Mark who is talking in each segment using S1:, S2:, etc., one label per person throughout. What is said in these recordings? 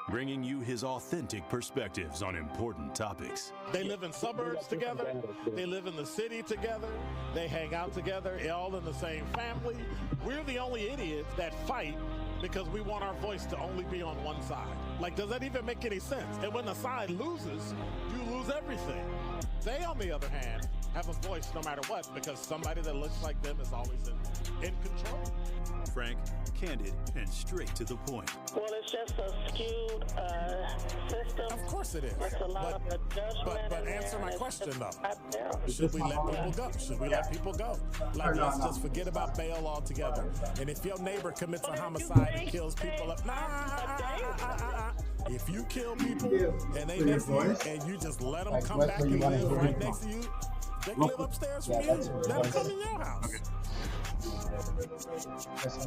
S1: bringing you his authentic perspectives on important topics.
S2: They live in suburbs together. They live in the city together. They hang out together, all in the same family. We're the only idiots that fight because we want our voice to only be on one side. Like, does that even make any sense? And when the side loses, you lose everything. They, on the other hand, have a voice no matter what, because somebody that looks like them is always in control.
S1: Frank, candid, and straight to the point.
S3: Well, it's just a skewed system.
S2: Of course it is.
S3: It's a lot of judgment.
S2: But answer my question, though. Should we let people go? Should we let people go? Like, let's just forget about bail altogether. And if your neighbor commits a homicide and kills people up, if you kill people and they next to you and you just let them come back and live right next to you, they can live upstairs from you. Let them come in your house.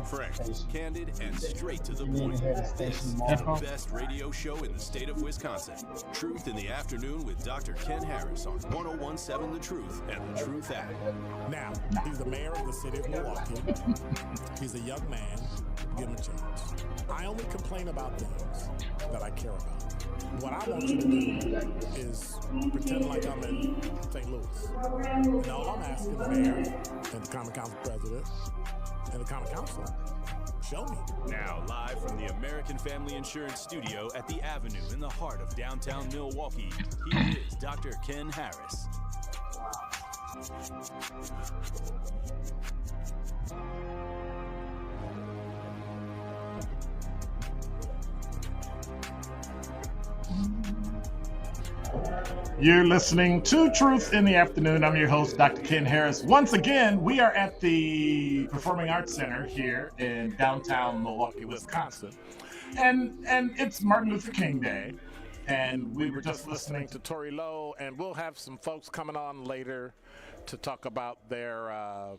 S1: Frank, candid, and straight to the point. This is the best radio show in the state of Wisconsin. Truth in the Afternoon with Dr. Ken Harris on 1017 The Truth and The Truth app.
S2: Now, he's the mayor of the city of Milwaukee. He's a young man. Give him a chance. I only complain about things that I care about. What I want you to do is pretend like I'm in St. Louis. And all I'm asking the mayor and the Common Council president and the Common Council, show me.
S1: Now, live from the American Family Insurance Studio at the Avenue in the heart of downtown Milwaukee, he is Dr. Ken Harris.
S4: You're listening to Truth in the Afternoon. I'm your host, Dr. Ken Harris. Once again, we are at the Performing Arts Center here in downtown Milwaukee, Wisconsin. And it's Martin Luther King Day. And we were just listening to
S2: Tory Lowe, and we'll have some folks coming on later to talk about their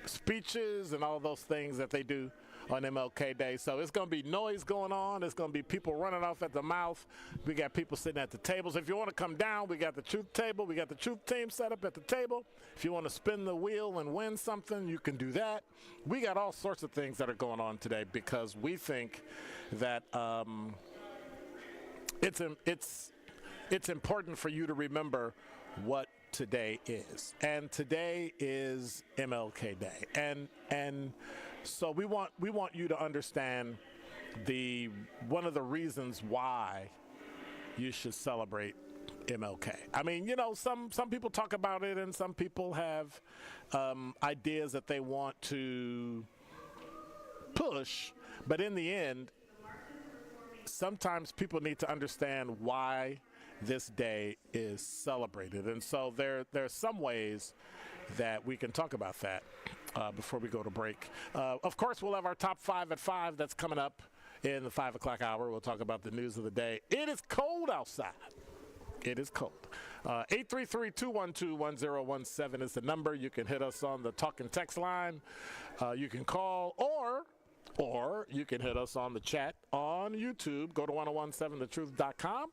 S2: speeches and all those things that they do on MLK Day. So it's going to be noise going on. It's going to be people running off at the mouth. We got people sitting at the tables. If you want to come down, we got the truth table. We got the truth team set up at the table. If you want to spin the wheel and win something, you can do that. We got all sorts of things that are going on today because we think that it's important for you to remember what today is. And today is MLK Day. And so we want you to understand one of the reasons why you should celebrate MLK. I mean, you know, some people talk about it, and some people have ideas that they want to push, but in the end, sometimes people need to understand why this day is celebrated. And so there's some ways that we can talk about that before we go to break. Of course, we'll have our top 5 at 5 that's coming up in the 5 o'clock hour. We'll talk about the news of the day. It is cold outside. It is cold. 833-212-1017 is the number. You can hit us on the talk and text line. You can call, or you can hit us on the chat on YouTube. Go to 1017thetruth.com.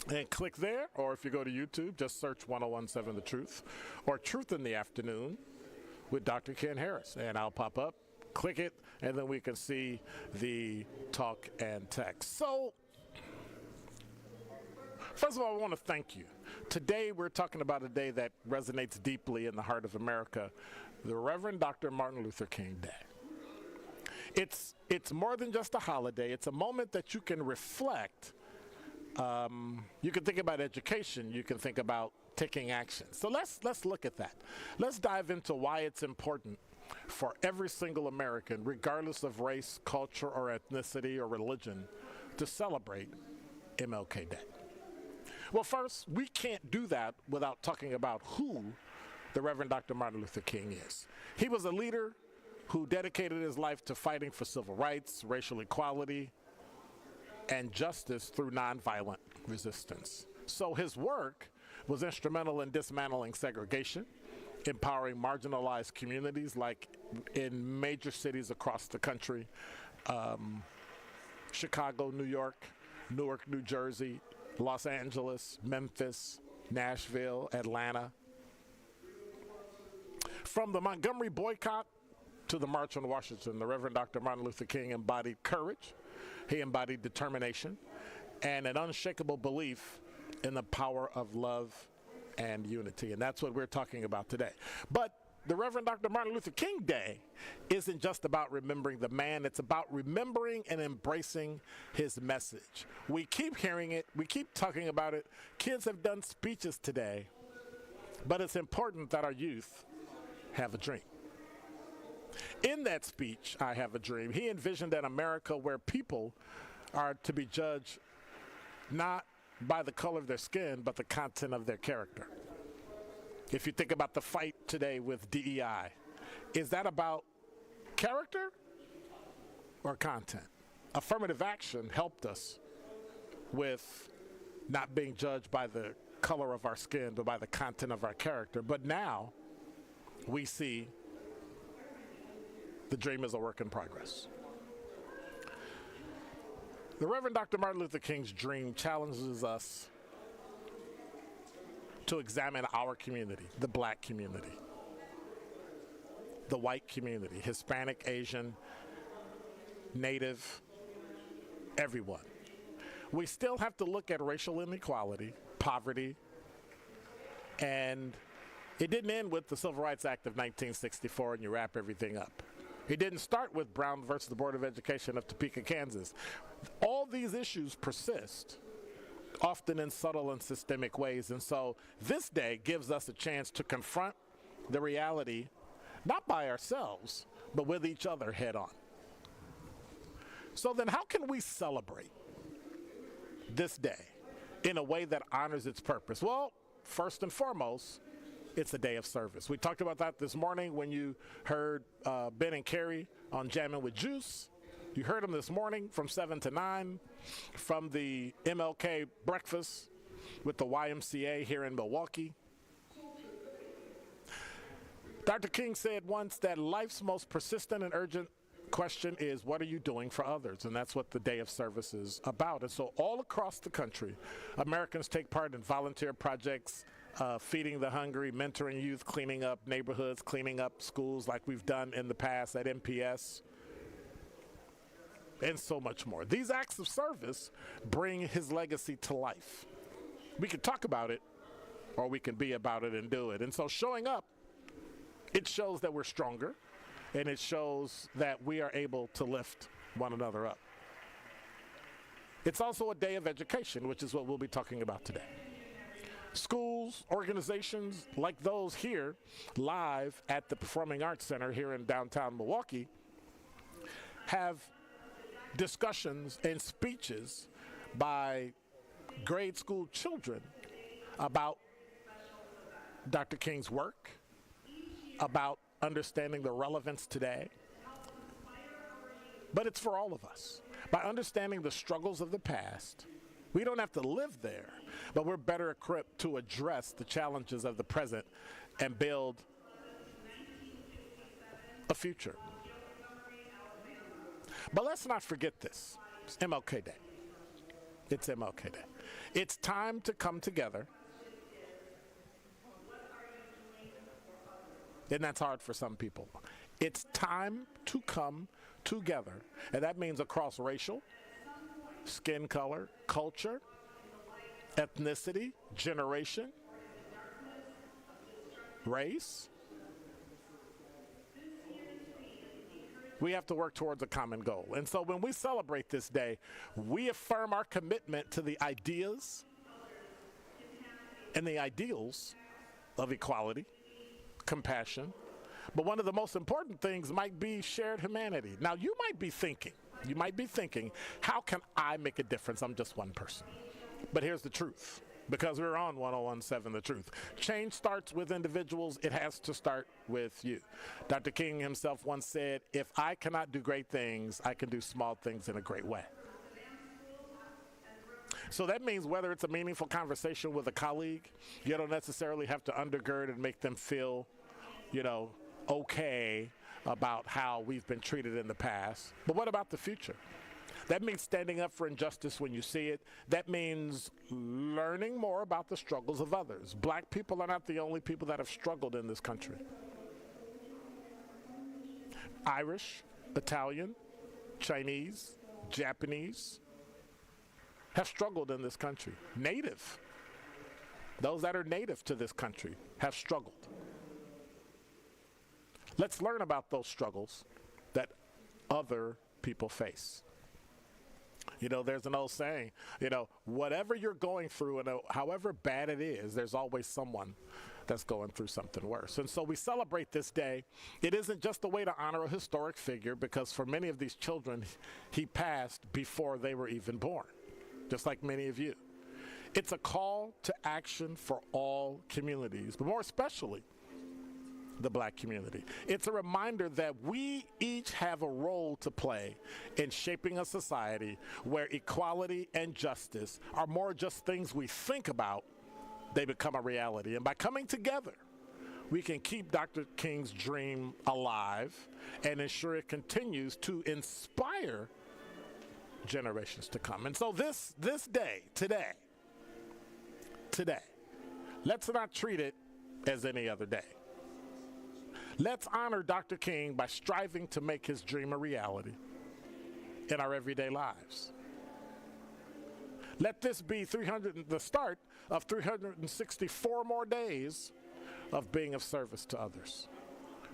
S2: and click there, or if you go to YouTube, just search 1017 The Truth or Truth in the Afternoon with Dr. Ken Harris, and I'll pop up, click it, and then we can see the talk and text. So, first of all, I want to thank you. Today, we're talking about a day that resonates deeply in the heart of America, the Reverend Dr. Martin Luther King Day. It's more than just a holiday. It's a moment that you can reflect. You can think about education. You can think about taking action. So let's look at that. Let's dive into why it's important for every single American, regardless of race, culture, or ethnicity, or religion, to celebrate MLK Day. Well, first, we can't do that without talking about who the Reverend Dr. Martin Luther King is. He was a leader who dedicated his life to fighting for civil rights, racial equality, and justice through nonviolent resistance. So his work was instrumental in dismantling segregation, empowering marginalized communities like in major cities across the country, Chicago, New York, Newark, New Jersey, Los Angeles, Memphis, Nashville, Atlanta. From the Montgomery boycott to the March on Washington, the Reverend Dr. Martin Luther King embodied courage, He embodied determination and an unshakable belief in the power of love and unity. And that's what we're talking about today. But the Reverend Dr. Martin Luther King Day isn't just about remembering the man. It's about remembering and embracing his message. We keep hearing it. We keep talking about it. Kids have done speeches today. But it's important that our youth have a dream. In that speech, I Have a Dream, he envisioned an America where people are to be judged not by the color of their skin, but the content of their character. If you think about the fight today with DEI, is that about character or content? Affirmative action helped us with not being judged by the color of our skin, but by the content of our character. But now we see the dream is a work in progress. The Reverend Dr. Martin Luther King's dream challenges us to examine our community, the black community, the white community, Hispanic, Asian, Native, everyone. We still have to look at racial inequality, poverty, and it didn't end with the Civil Rights Act of 1964 and you wrap everything up. It didn't start with Brown versus the Board of Education of Topeka, Kansas. All these issues persist, often in subtle and systemic ways. And so this day gives us a chance to confront the reality, not by ourselves, but with each other head on. So then how can we celebrate this day in a way that honors its purpose? Well, first and foremost, it's a day of service. We talked about that this morning when you heard Ben and Carrie on Jammin' with Juice. You heard them this morning from 7 to 9 from the MLK breakfast with the YMCA here in Milwaukee. Dr. King said once that life's most persistent and urgent question is, what are you doing for others? And that's what the Day of Service is about. And so all across the country, Americans take part in volunteer projects, feeding the hungry, mentoring youth, cleaning up neighborhoods, cleaning up schools like we've done in the past at MPS, and so much more. These acts of service bring his legacy to life. We can talk about it, or we can be about it and do it. And so showing up, it shows that we're stronger, and it shows that we are able to lift one another up. It's also a day of education, which is what we'll be talking about today. Schools, organizations like those here live at the Performing Arts Center here in downtown Milwaukee have discussions and speeches by grade school children about Dr. King's work, about understanding the relevance today. But it's for all of us. By understanding the struggles of the past, we don't have to live there, but we're better equipped to address the challenges of the present and build a future. But let's not forget this. It's MLK Day. It's MLK Day. It's time to come together. And that's hard for some people. It's time to come together. And that means across racial, skin color, culture, ethnicity, generation, race. We have to work towards a common goal. And so when we celebrate this day, we affirm our commitment to the ideas and the ideals of equality, compassion. But one of the most important things might be shared humanity. Now, you might be thinking, how can I make a difference? I'm just one person. But here's the truth, because we're on 101.7 The Truth. Change starts with individuals. It has to start with you. Dr. King himself once said, if I cannot do great things, I can do small things in a great way. So that means whether it's a meaningful conversation with a colleague, you don't necessarily have to undergird and make them feel, okay about how we've been treated in the past. But what about the future? That means standing up for injustice when you see it. That means learning more about the struggles of others. Black people are not the only people that have struggled in this country. Irish, Italian, Chinese, Japanese have struggled in this country. Native. Those that are native to this country have struggled. Let's learn about those struggles that other people face. You know, there's an old saying, you know, whatever you're going through and however bad it is, there's always someone that's going through something worse. And so we celebrate this day. It isn't just a way to honor a historic figure, because for many of these children, he passed before they were even born, just like many of you. It's a call to action for all communities, but more especially the Black community. It's a reminder that we each have a role to play in shaping a society where equality and justice are more just things we think about, they become a reality. And by coming together, we can keep Dr. King's dream alive and ensure it continues to inspire generations to come. And so this day, today, let's not treat it as any other day. Let's honor Dr. King by striving to make his dream a reality in our everyday lives. Let this be the start of 364 more days of being of service to others.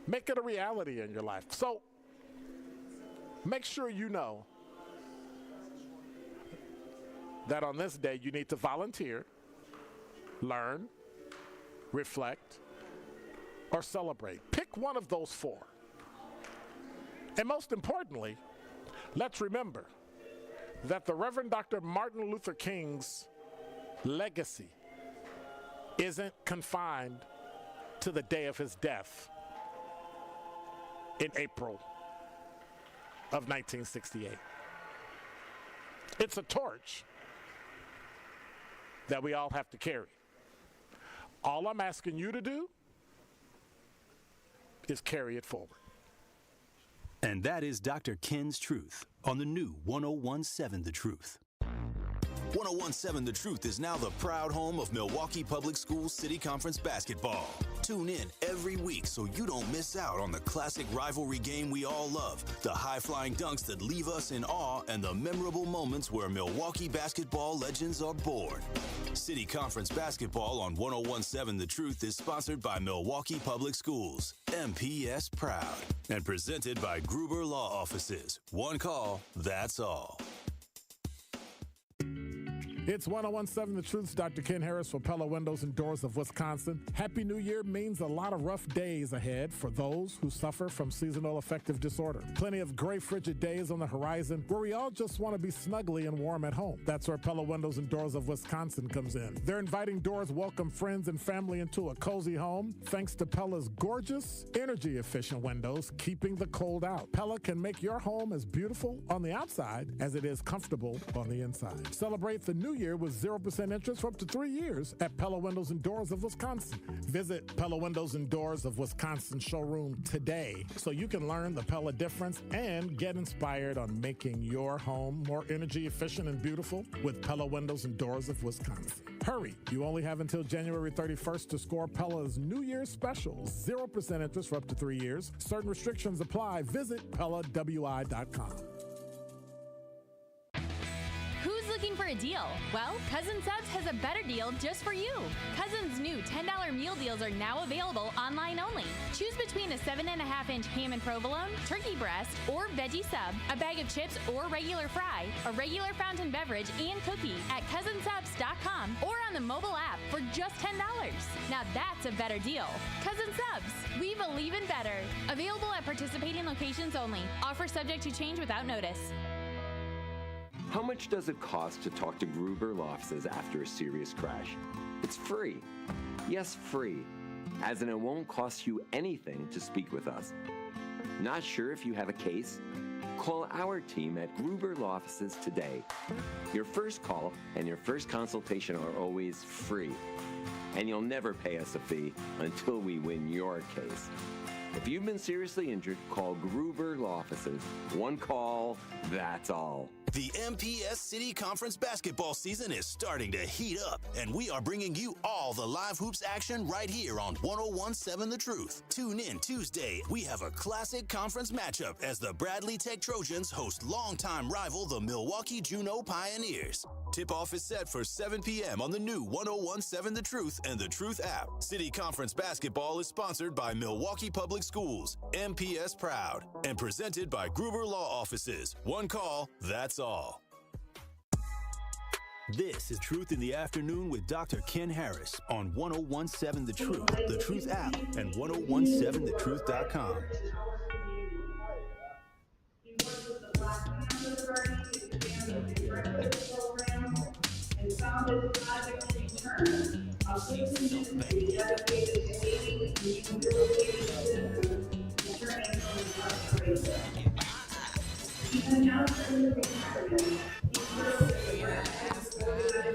S2: Make it a reality in your life. So make sure you know that on this day you need to volunteer, learn, reflect, or celebrate. Pick one of those four. And most importantly, let's remember that the Reverend Dr. Martin Luther King's legacy isn't confined to the day of his death in April of 1968. It's a torch that we all have to carry. All I'm asking you to do is carry it forward.
S1: And that is Dr. Ken's Truth on the new 101.7 The Truth. 101.7 The Truth is now the proud home of Milwaukee Public Schools City Conference basketball. Tune in every week so you don't miss out on the classic rivalry game we all love, the high-flying dunks that leave us in awe, and the memorable moments where Milwaukee basketball legends are born. City Conference basketball on 101.7 The Truth is sponsored by Milwaukee Public Schools, MPS proud, and presented by Gruber Law Offices. One call, that's all.
S2: It's 101.7 The Truth's Dr. Ken Harris for Pella Windows and Doors of Wisconsin. Happy New Year means a lot of rough days ahead for those who suffer from seasonal affective disorder. Plenty of gray, frigid days on the horizon where we all just want to be snuggly and warm at home. That's where Pella Windows and Doors of Wisconsin comes in. Their inviting doors welcome friends and family into a cozy home thanks to Pella's gorgeous, energy-efficient windows, keeping the cold out. Pella can make your home as beautiful on the outside as it is comfortable on the inside. Celebrate the new year with 0% interest for up to 3 years at Pella Windows and Doors of Wisconsin. Visit Pella Windows and Doors of Wisconsin showroom today so you can learn the Pella difference and get inspired on making your home more energy efficient and beautiful with Pella Windows and Doors of Wisconsin. Hurry, you only have until January 31st to score Pella's New Year's special. 0% interest for up to 3 years. Certain restrictions apply. Visit PellaWI.com.
S5: Looking for a deal? Well, Cousin Subs has a better deal just for you. Cousin's new $10 meal deals are now available online only. Choose between a 7.5-inch ham and provolone, turkey breast, or veggie sub, a bag of chips or regular fry, a regular fountain beverage, and cookie at cousinsubs.com or on the mobile app for just $10. Now that's a better deal. Cousin Subs, we believe in better. Available at participating locations only. Offer subject to change without notice.
S6: How much does it cost to talk to Gruber Law Offices after a serious crash? It's free. Yes, free. As in, it won't cost you anything to speak with us. Not sure if you have a case? Call our team at Gruber Law Offices today. Your first call and your first consultation are always free. And you'll never pay us a fee until we win your case. If you've been seriously injured, call Gruber Law Offices. One call, that's all.
S1: The MPS City Conference basketball season is starting to heat up, and we are bringing you all the live hoops action right here on 101.7 The Truth. Tune in Tuesday. We have a classic conference matchup as the Bradley Tech Trojans host longtime rival the Milwaukee Juneau Pioneers. Tip-off is set for 7 p.m. on the new 101.7 The Truth and The Truth app. City Conference basketball is sponsored by Milwaukee Public Schools, MPS Proud, and presented by Gruber Law Offices. One call, that's all. This is Truth in the Afternoon with Dr. Ken Harris on 101.7 The Truth app, and 1017thetruth.com.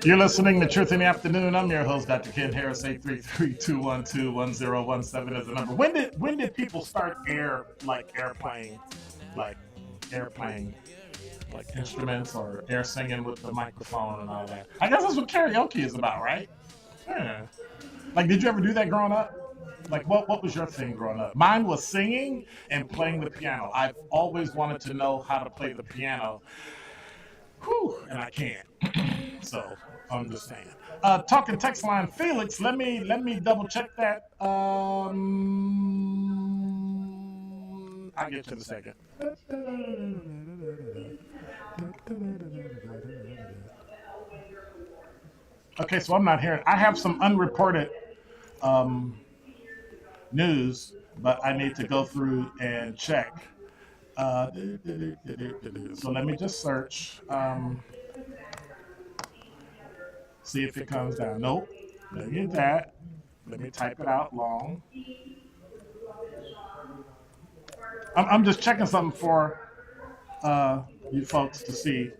S4: You're listening to Truth in the Afternoon. I'm your host, Dr. Ken Harris. 833-212-1017 is the number. When did people start airplaying like instruments or air singing with the microphone and all that? I guess that's what karaoke is about, right? Yeah. Like, did you ever do that growing up? Like, what was your thing growing up? Mine was singing and playing the piano. I've always wanted to know how to play the piano. And I can't. So I'm just saying. Talking text line, Felix. Let me double check that. I'll get to in a second. Okay, so I'm not hearing. I have some unreported news, but I need to go through and check. So let me just search. See if it comes down. Nope. Let me get that. Let me type it out long. I'm just checking something for you folks to see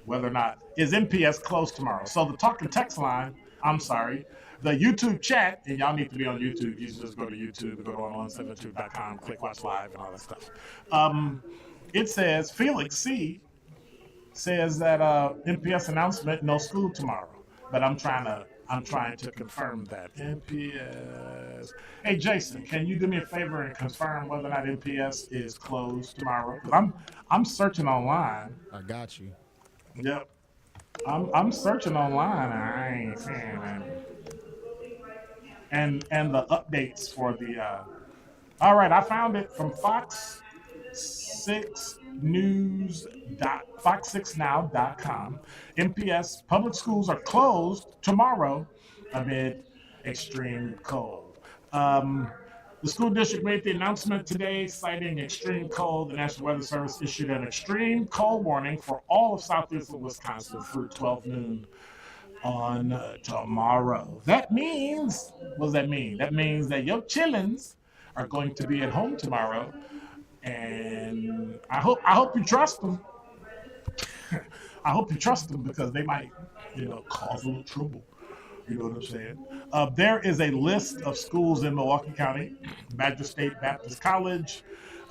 S4: whether or not is MPS closed tomorrow. So the talk and text line, the YouTube chat, and y'all need to be on YouTube. You just go to YouTube, go to 117thetruth.com, click watch live and all that stuff. It says Felix C says that MPS announcement, no school tomorrow. But I'm trying to confirm that. MPS. Hey Jason, can you do me a favor and confirm whether or not MPS is closed tomorrow? I'm searching online.
S7: I got you.
S4: Yep. I'm searching online. I ain't seeing it. And the updates for the all right, I found it from fox6now.com. MPS public schools are closed tomorrow amid extreme cold. The school district made the announcement today, citing extreme cold. The National Weather Service issued an extreme cold warning for all of southeastern Wisconsin through 12 noon on tomorrow. That means, what does that mean? That means that your chillins are going to be at home tomorrow, and I hope you trust them. I hope you trust them because they might, cause a little trouble. You know what I'm saying? There is a list of schools in Milwaukee County: Badger State Baptist College,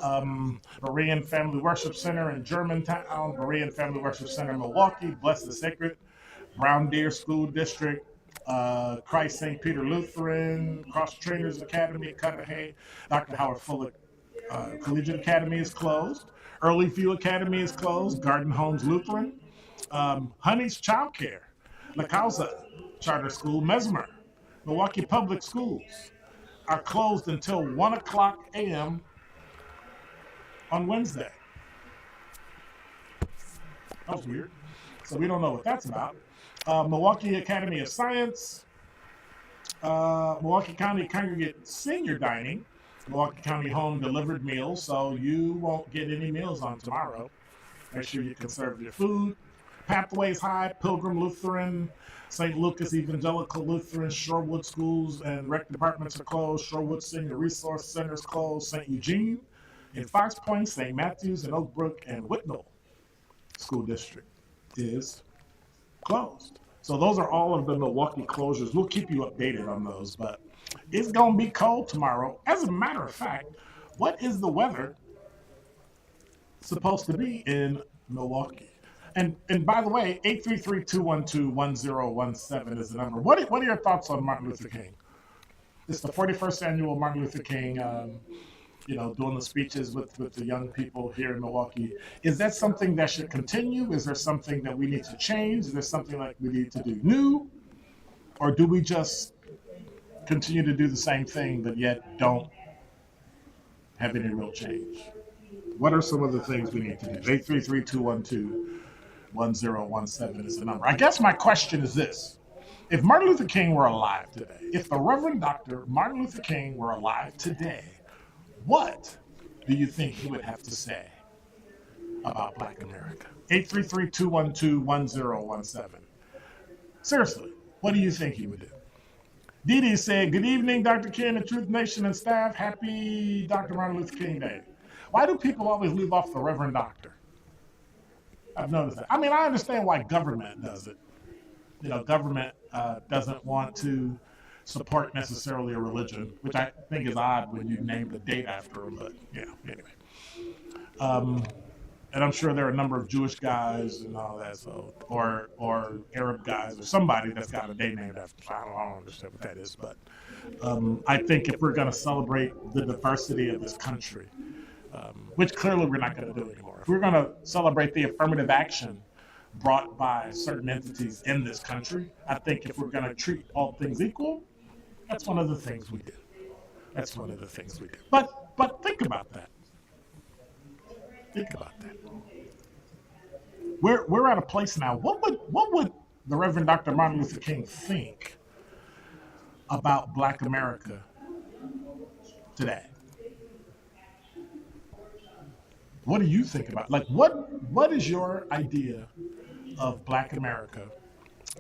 S4: Berean Family Worship Center in Germantown, Berean Family Worship Center in Milwaukee, Blessed Sacred, Brown Deer School District, Christ St. Peter Lutheran, Cross Trainers Academy, Cudahy, Dr. Howard Fuller Collegiate Academy is closed. Early View Academy is closed. Garden Homes Lutheran, Honey's Child Care, La Causa Charter School, Mesmer, Milwaukee Public Schools are closed until 1 o'clock a.m. on Wednesday. That was weird. So we don't know what that's about. Milwaukee Academy of Science, Milwaukee County Congregate Senior Dining, Milwaukee County Home Delivered Meals, so you won't get any meals on tomorrow. Make sure you conserve your food. Pathways High, Pilgrim Lutheran, St. Lucas Evangelical Lutheran, Shorewood Schools and Rec Departments are closed. Shorewood Senior Resource Center is closed. St. Eugene in Fox Point, St. Matthews and Oak Brook and Whitnall School District is closed. So those are all of the Milwaukee closures. We'll keep you updated on those, but it's going to be cold tomorrow. As a matter of fact, what is the weather supposed to be in Milwaukee? And by the way, 833-212-1017 is the number. What are your thoughts on Martin Luther King? It's the 41st annual Martin Luther King, doing the speeches with the young people here in Milwaukee. Is that something that should continue? Is there something that we need to change? Is there something like we need to do new? Or do we just continue to do the same thing, but yet don't have any real change? What are some of the things we need to do? 833-212-1017 is the number. I guess my question is this. If Martin Luther King were alive today, if the Reverend Dr. Martin Luther King were alive today, what do you think he would have to say about Black America? 833-212-1017. Seriously, what do you think he would do? Dee Dee said, good evening, Dr. Ken and Truth Nation and staff. Happy Dr. Martin Luther King Day. Why do people always leave off the Reverend Doctor? I've noticed that. I mean, I understand why government does it. Government doesn't want to support necessarily a religion, which I think is odd when you name the date after them, but anyway. And I'm sure there are a number of Jewish guys and all that, so or Arab guys or somebody that's got a day named after. So I don't understand what that is, but I think if we're going to celebrate the diversity of this country, which clearly we're not going to do anymore, if we're going to celebrate the affirmative action brought by certain entities in this country, I think if we're going to treat all things equal, that's one of the things we do. That's one of the things we do. But think about that. Think about that. We're at a place now. What would the Reverend Dr. Martin Luther King think about Black America today? What do you think about? Like, what is your idea of Black America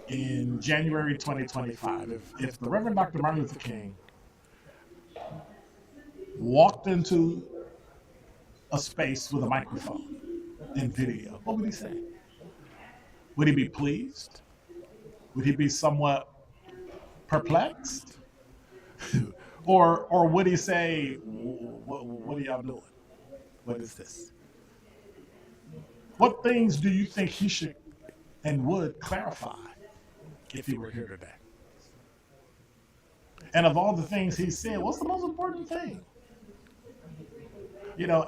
S4: in January 2025? If the Reverend Dr. Martin Luther King walked into a space with a microphone and video, what would he say? Would he be pleased? Would he be somewhat perplexed? or would he say, what are y'all doing? What is this? What things do you think he should and would clarify if he were here today? And of all the things he said, what's the most important thing?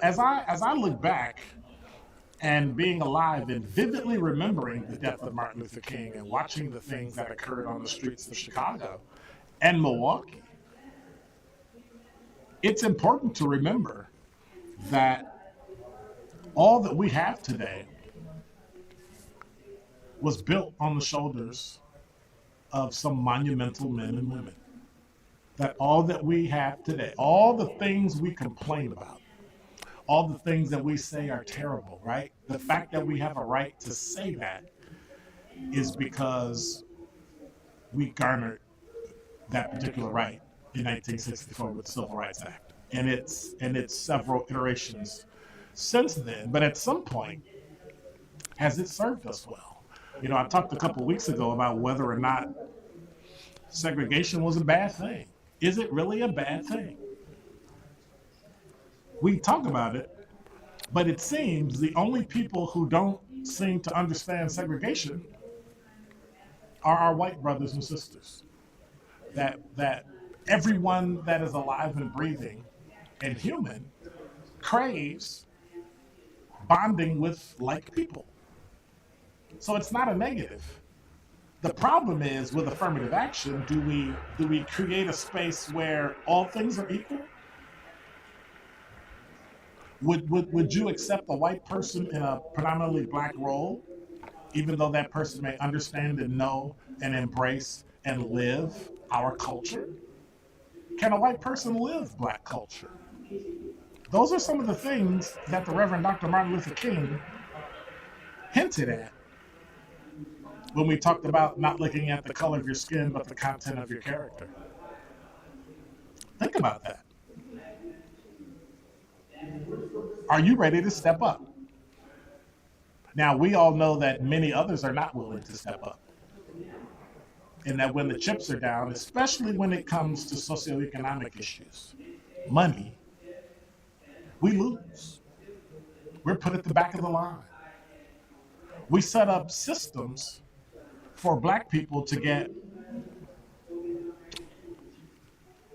S4: As I look back and being alive and vividly remembering the death of Martin Luther King and watching the things that occurred on the streets of Chicago and Milwaukee, it's important to remember that all that we have today was built on the shoulders of some monumental men and women. That all that we have today, all the things we complain about, all the things that we say are terrible, right? The fact that we have a right to say that is because we garnered that particular right in 1964 with the Civil Rights Act. And it's several iterations since then. But at some point, has it served us well? I talked a couple of weeks ago about whether or not segregation was a bad thing. Is it really a bad thing? We talk about it, but it seems the only people who don't seem to understand segregation are our white brothers and sisters. That everyone that is alive and breathing and human craves bonding with like people. So it's not a negative. The problem is with affirmative action, do we create a space where all things are equal? Would you accept a white person in a predominantly black role, even though that person may understand and know and embrace and live our culture? Can a white person live black culture? Those are some of the things that the Reverend Dr. Martin Luther King hinted at when we talked about not looking at the color of your skin, but the content of your character. Think about that. Are you ready to step up? Now, we all know that many others are not willing to step up. And that when the chips are down, especially when it comes to socioeconomic issues, money, we lose. We're put at the back of the line. we set up systems for black people to get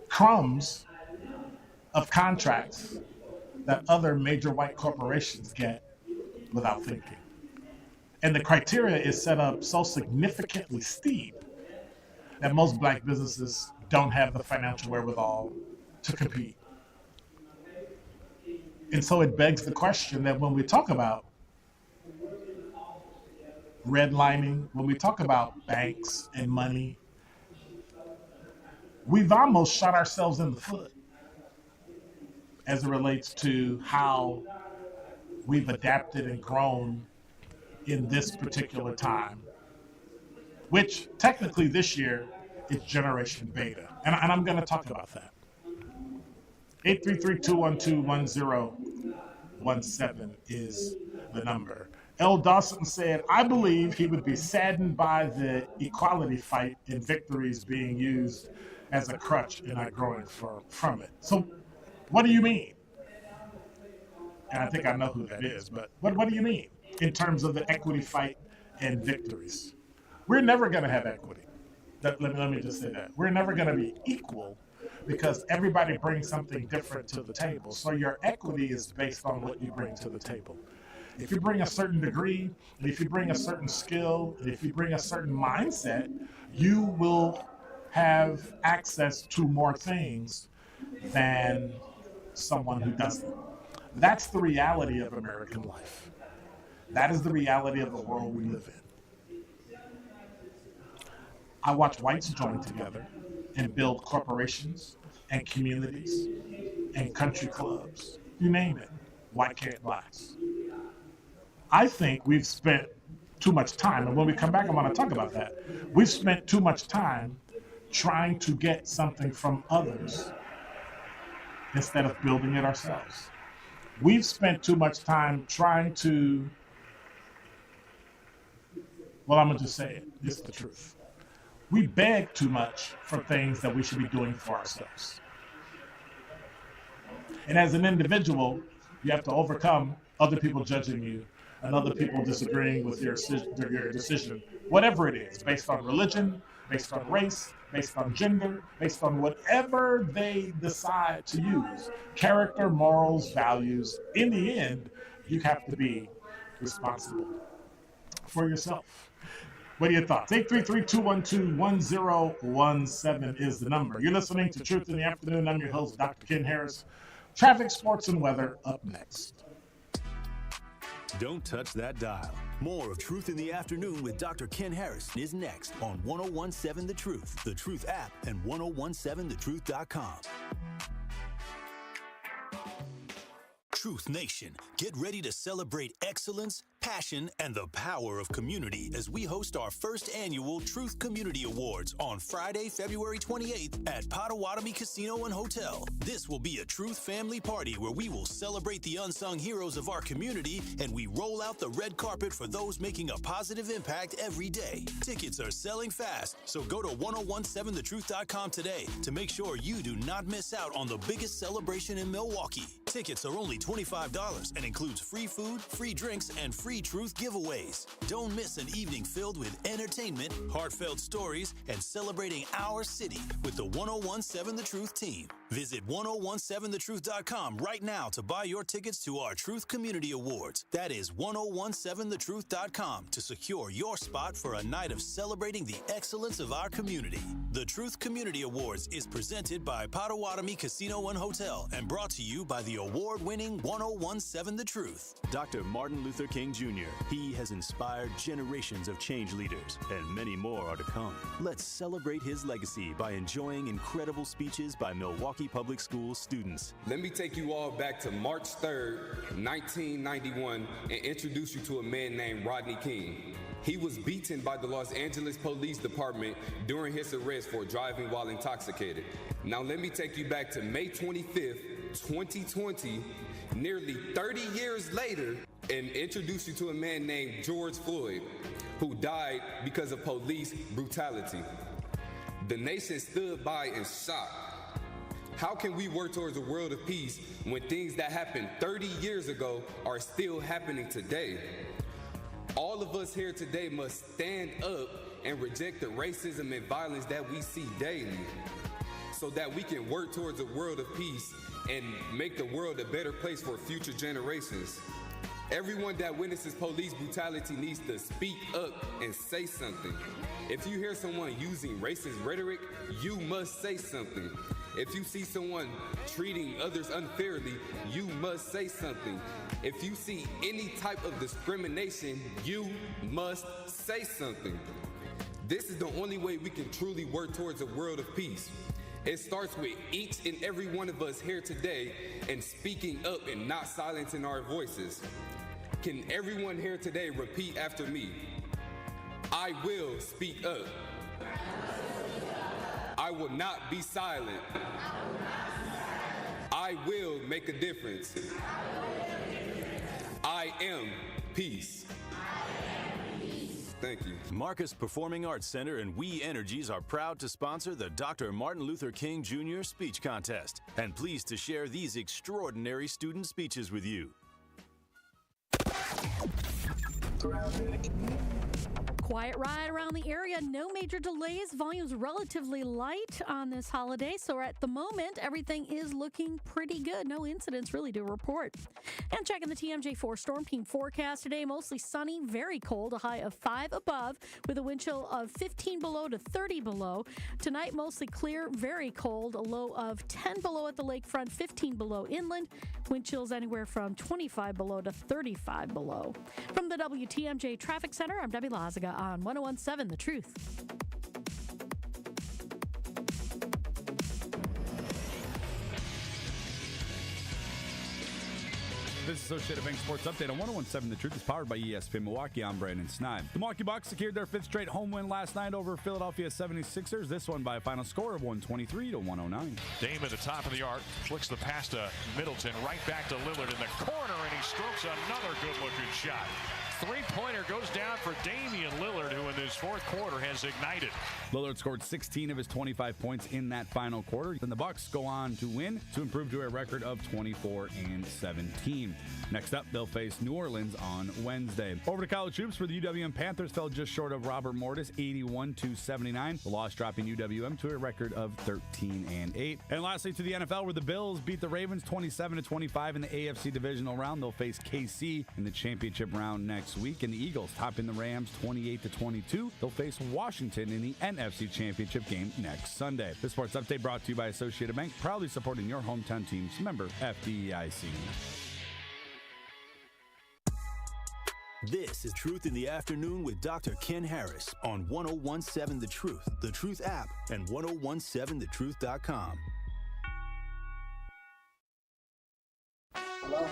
S4: crumbs of contracts that other major white corporations get without thinking. And the criteria is set up so significantly steep that most black businesses don't have the financial wherewithal to compete. And so it begs the question that when we talk about redlining, when we talk about banks and money, we've almost shot ourselves in the foot as it relates to how we've adapted and grown in this particular time, which technically this year is Generation Beta. And I'm going to talk about that. 833-212-1017 is the number. L. Dawson said, I believe he would be saddened by the equality fight and victories being used as a crutch and not growing from it. So what do you mean? And I think I know who that is, but what do you mean in terms of the equity fight and victories? We're never going to have equity. Let me just say that. We're never going to be equal because everybody brings something different to the table. So your equity is based on what you bring to the table. If you bring a certain degree, and if you bring a certain skill, and if you bring a certain mindset, you will have access to more things than someone who doesn't. That's the reality of American life. That is the reality of the world we live in. I watch whites join together and build corporations and communities and country clubs. You name it. Why can't blacks? I think we've spent too much time, and when we come back, I want to talk about that. We've spent too much time trying to get something from others instead of building it ourselves. We've spent too much time trying to, well, I'm going to just say it. It's the truth. We beg too much for things that we should be doing for ourselves. And as an individual, you have to overcome other people judging you and other people disagreeing with your decision, whatever it is, based on religion, based on race, based on gender, based on whatever they decide to use. Character, morals, values. In the end, you have to be responsible for yourself. What are your thoughts? 833-212-1017 is the number. You're listening to Truth in the Afternoon. I'm your host, Dr. Ken Harris. Traffic, sports, and weather up next.
S1: Don't touch that dial. More of Truth in the Afternoon with Dr. Ken Harris is next on 1017 The Truth, the Truth app, and 1017thetruth.com. Truth Nation, get ready to celebrate excellence, passion, and the power of community as we host our first annual Truth Community Awards on Friday, February 28th at Potawatomi Casino and Hotel. This will be a Truth family party where we will celebrate the unsung heroes of our community and we roll out the red carpet for those making a positive impact every day. Tickets are selling fast, so go to 1017thetruth.com today to make sure you do not miss out on the biggest celebration in Milwaukee. Tickets are only $25 and includes free food, free drinks, and free Truth giveaways. Don't miss an evening filled with entertainment, heartfelt stories, and celebrating our city with the 1017 The Truth team. Visit 1017thetruth.com right now to buy your tickets to our Truth Community Awards. That is 1017thetruth.com to secure your spot for a night of celebrating the excellence of our community. The Truth Community Awards is presented by Potawatomi Casino and Hotel and brought to you by the award-winning 1017 The Truth. Dr. Martin Luther King Jr. He has inspired generations of change leaders, and many more are to come. Let's celebrate his legacy by enjoying incredible speeches by Milwaukee Public Schools students.
S7: Let me take you all back to March 3rd, 1991, and introduce you to a man named Rodney King. He was beaten by the Los Angeles Police Department during his arrest for driving while intoxicated. Now let me take you back to May 25th, 2020, nearly 30 years later, and introduce you to a man named George Floyd, who died because of police brutality. The nation stood by in shock. How can we work towards a world of peace when things that happened 30 years ago are still happening today? All of us here today must stand up and reject the racism and violence that we see daily, so that we can work towards a world of peace and make the world a better place for future generations. Everyone that witnesses police brutality needs to speak up and say something. If you hear someone using racist rhetoric, you must say something. If you see someone treating others unfairly, you must say something. If you see any type of discrimination, you must say something. This is the only way we can truly work towards a world of peace. It starts with each and every one of us here today and speaking up and not silencing our voices. Can everyone here today repeat after me? I will speak up. I will not be silent. I will make a difference. I am peace. Thank you.
S1: Marcus Performing Arts Center and We Energies are proud to sponsor the Dr. Martin Luther King Jr. Speech Contest and pleased to share these extraordinary student speeches with you.
S8: Quiet ride around the area, no major delays, volumes relatively light on this holiday, so at the moment everything is looking pretty good. No incidents really to report. And checking the TMJ4 Storm Team forecast today, mostly sunny, very cold, a high of 5 above with a wind chill of 15 below to 30 below. Tonight mostly clear, very cold, a low of 10 below at the lakefront, 15 below inland, wind chills anywhere from 25 below to 35 below. From the WTMJ Traffic Center, I'm Debbie Lazaga on 101.7 The Truth.
S9: This Associated Bank Sports Update on 101.7 The Truth is powered by ESPN Milwaukee. I'm Brandon Snipe. The Milwaukee Bucks secured their 5th straight home win last night over Philadelphia 76ers. This one by a final score of 123-109.
S10: Dame at the top of the arc, flicks the pass to Middleton, right back to Lillard in the corner, and he strokes another good-looking shot. Three-pointer goes down for Damian Lillard, who in his fourth quarter has ignited.
S9: Lillard scored 16 of his 25 points in that final quarter. Then the Bucks go on to win to improve to a record of 24-17. Next up, they'll face New Orleans on Wednesday. Over to college hoops, for the UWM Panthers fell just short of Robert Mortis, 81-79. The loss dropping UWM to a record of 13-8. And lastly, to the NFL, where the Bills beat the Ravens 27-25 in the AFC divisional round. They'll face KC in the championship round next week. And the Eagles topping the Rams 28-22. They'll face Washington in the NFC championship game next Sunday. This sports update brought to you by Associated Bank, proudly supporting your hometown teams. Member FDIC.
S1: This is Truth in the Afternoon with Dr. Ken Harris on 101.7 The Truth app, and 1017thetruth.com.
S11: Hello?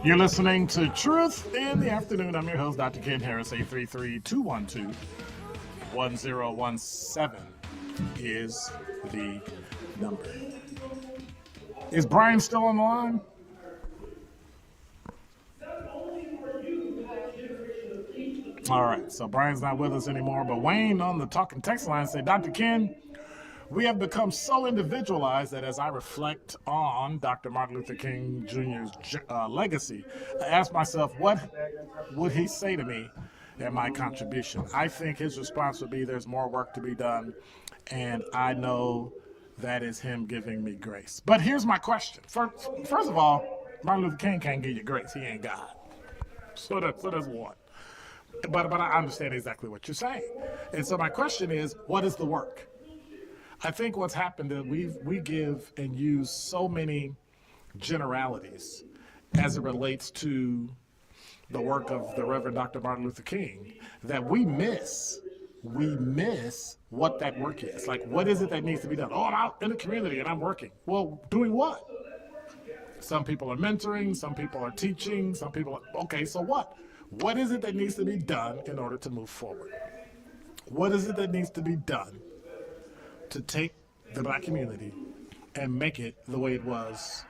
S4: You're listening to Truth in the Afternoon. I'm your host, Dr. Ken Harris. 833-212-1017 is the number. Is Brian still on the line? All right, so Brian's not with us anymore, but Wayne on the talking text line said, Dr. Ken, we have become so individualized that as I reflect on Dr. Martin Luther King Jr.'s legacy, I ask myself, what would he say to me and my contribution? I think his response would be, there's more work to be done, and I know that is him giving me grace. But here's my question. First of all, Martin Luther King can't give you grace. He ain't God. So that's one. But I understand exactly what you're saying. And so my question is, what is the work? I think what's happened is we give and use so many generalities as it relates to the work of the Reverend Dr. Martin Luther King that we miss what that work is. Like, what is it that needs to be done? Oh, I'm out in the community and I'm working. Well, doing what? Some people are mentoring, some people are teaching, some people are, okay, so what? What is it that needs to be done in order to move forward? What is it that needs to be done to take the black community and make it the way it was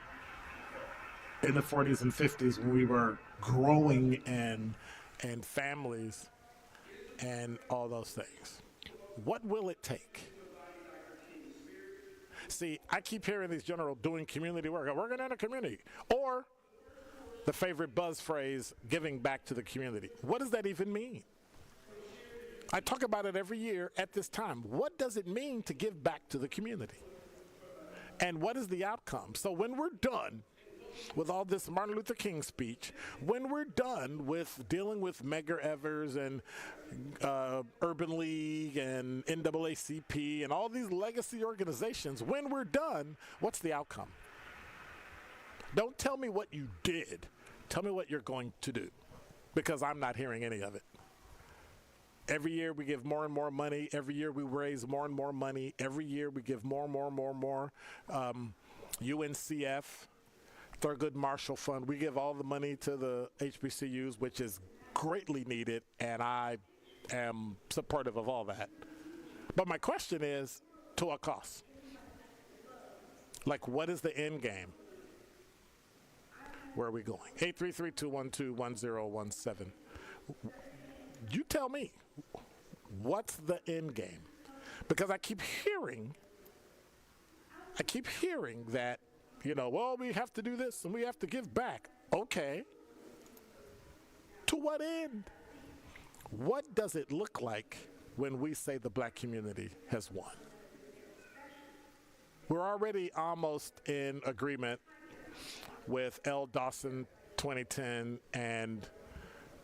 S2: in the 40s and 50s when we were growing and families and all those things. What will it take? See, I keep hearing these generals doing community work, working in a community, or the favorite buzz phrase, giving back to the community. What does that even mean? I talk about it every year at this time. What does it mean to give back to the community? And what is the outcome? So when we're done with all this Martin Luther King speech, when we're done with dealing with Medgar Evers and Urban League and NAACP and all these legacy organizations, when we're done, what's the outcome? Don't tell me what you did. Tell me what you're going to do, because I'm not hearing any of it. Every year we give more and more money. Every year we raise more and more money. Every year we give more. UNCF, Thurgood Marshall Fund, we give all the money to the HBCUs, which is greatly needed, and I am supportive of all that. But my question is, to what cost? Like, what is the end game? Where are we going? 833-212-1017. You tell me, what's the end game? Because I keep hearing that, well, we have to do this and we have to give back. Okay. To what end? What does it look like when we say the black community has won? We're already almost in agreement with L. Dawson 2010 and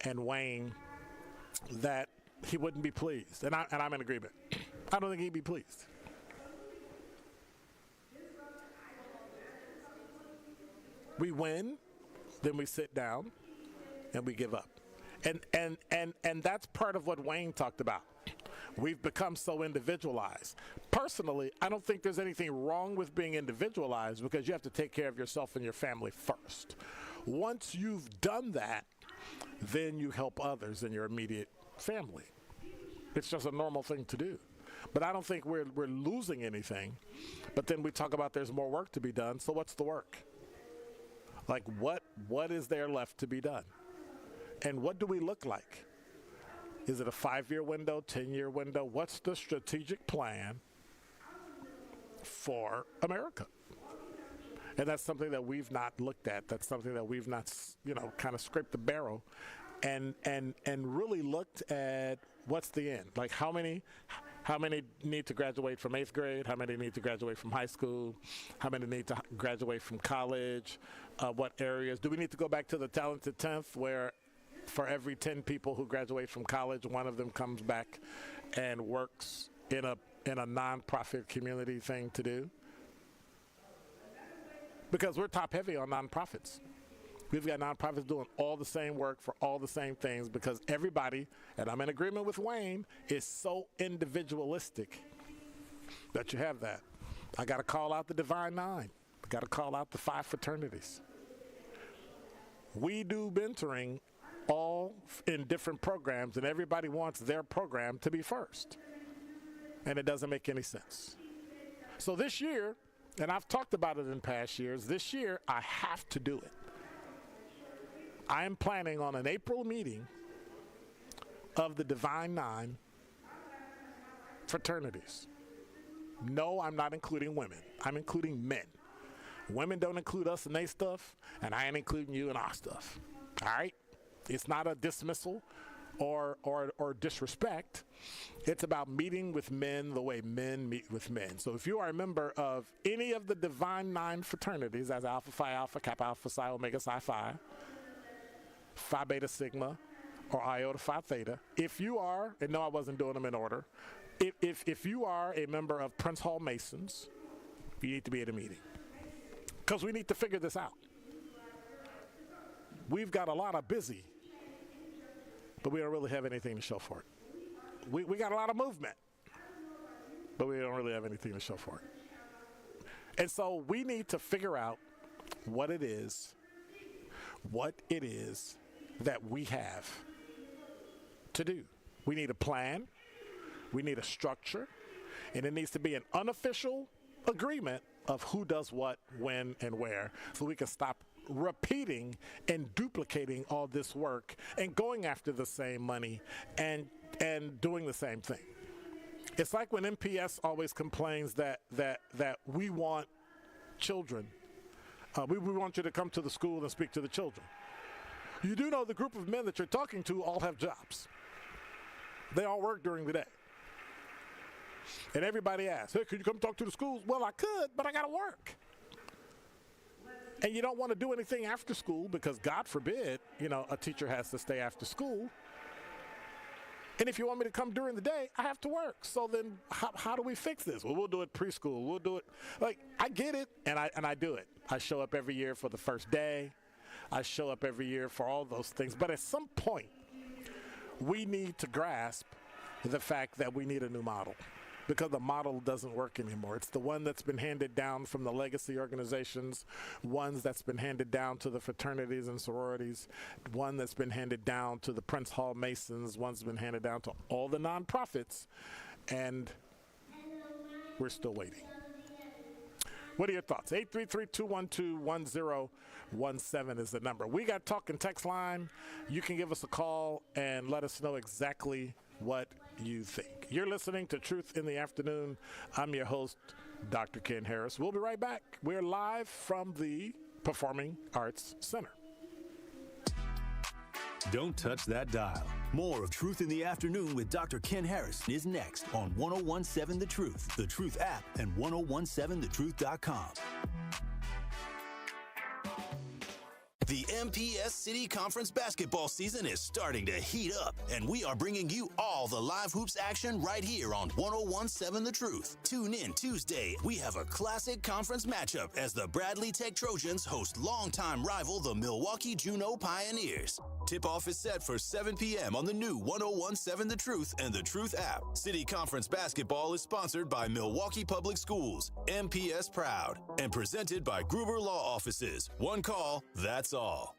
S2: Wayne that he wouldn't be pleased. And I'm in agreement. I don't think he'd be pleased. We win, then we sit down and we give up. And that's part of what Wayne talked about. We've become so individualized. Personally, I don't think there's anything wrong with being individualized, because you have to take care of yourself and your family first. Once you've done that, then you help others in your immediate family. It's just a normal thing to do. But I don't think we're losing anything. But then we talk about there's more work to be done. So what's the work? Like, what is there left to be done? And what do we look like? Is it a 5-year window, 10-year window? What's the strategic plan for America? And that's something that we've not looked at. That's something that we've not, kind of scraped the barrel and really looked at what's the end. Like, how many need to graduate from 8th grade? How many need to graduate from high school? How many need to graduate from college? What areas? Do we need to go back to the talented 10th, where for every 10 people who graduate from college, one of them comes back and works in a nonprofit community thing to do? Because we're top heavy on nonprofits. We've got nonprofits doing all the same work for all the same things, because everybody, and I'm in agreement with Wayne, is so individualistic that you have that. I got to call out the Divine Nine. I got to call out the 5 fraternities. We do mentoring all in different programs, and everybody wants their program to be first. And it doesn't make any sense. So this year, and I've talked about it in past years, this year I have to do it. I am planning on an April meeting of the Divine Nine fraternities. No, I'm not including women. I'm including men. Women don't include us in their stuff, and I ain't including you in our stuff. All right? It's not a dismissal or disrespect. It's about meeting with men the way men meet with men. So if you are a member of any of the Divine Nine fraternities, as Alpha Phi Alpha, Kappa Alpha Psi Omega Psi Phi, Phi Beta Sigma, or Iota Phi Theta, if you are, and no, I wasn't doing them in order, if you are a member of Prince Hall Masons, you need to be at a meeting, because we need to figure this out. We've got a lot of busy, but we don't really have anything to show for it. We got a lot of movement, but we don't really have anything to show for it. And so we need to figure out what it is that we have to do. We need a plan, we need a structure, and it needs to be an unofficial agreement of who does what, when, and where, so we can stop repeating and duplicating all this work and going after the same money and doing the same thing. It's like when MPS always complains that we want children. We want you to come to the school and speak to the children. You do know the group of men that you're talking to all have jobs. They all work during the day. And everybody asks, hey, could you come talk to the schools? Well, I could, but I got to work. And you don't want to do anything after school because, God forbid, a teacher has to stay after school. And if you want me to come during the day, I have to work. So then how do we fix this? Well, we'll do it preschool. We'll do it. Like, I get it, and I do it. I show up every year for the first day. I show up every year for all those things. But at some point, we need to grasp the fact that we need a new model because the model doesn't work anymore. It's the one that's been handed down from the legacy organizations, ones that's been handed down to the fraternities and sororities, one that's been handed down to the Prince Hall Masons, one's been handed down to all the nonprofits, and we're still waiting. What are your thoughts? 833-212-1017 is the number. We got talk and text line. You can give us a call and let us know exactly what you think. You're listening to Truth in the Afternoon. I'm your host, Dr. Ken Harris. We'll be right back. We're live from the Performing Arts Center.
S1: Don't touch that dial. More of Truth in the Afternoon with Dr. Ken Harris is next on 1017 The Truth, the Truth app, and 1017thetruth.com. The MPS City Conference basketball season is starting to heat up, and we are bringing you all the live hoops action right here on 1017 The Truth. Tune in Tuesday. We have a classic conference matchup as the Bradley Tech Trojans host longtime rival the Milwaukee Juno Pioneers. Tip-off is set for 7 p.m. on the new 1017 The Truth and The Truth app. City Conference basketball is sponsored by Milwaukee Public Schools, MPS Proud, and presented by Gruber Law Offices. One call, that's all.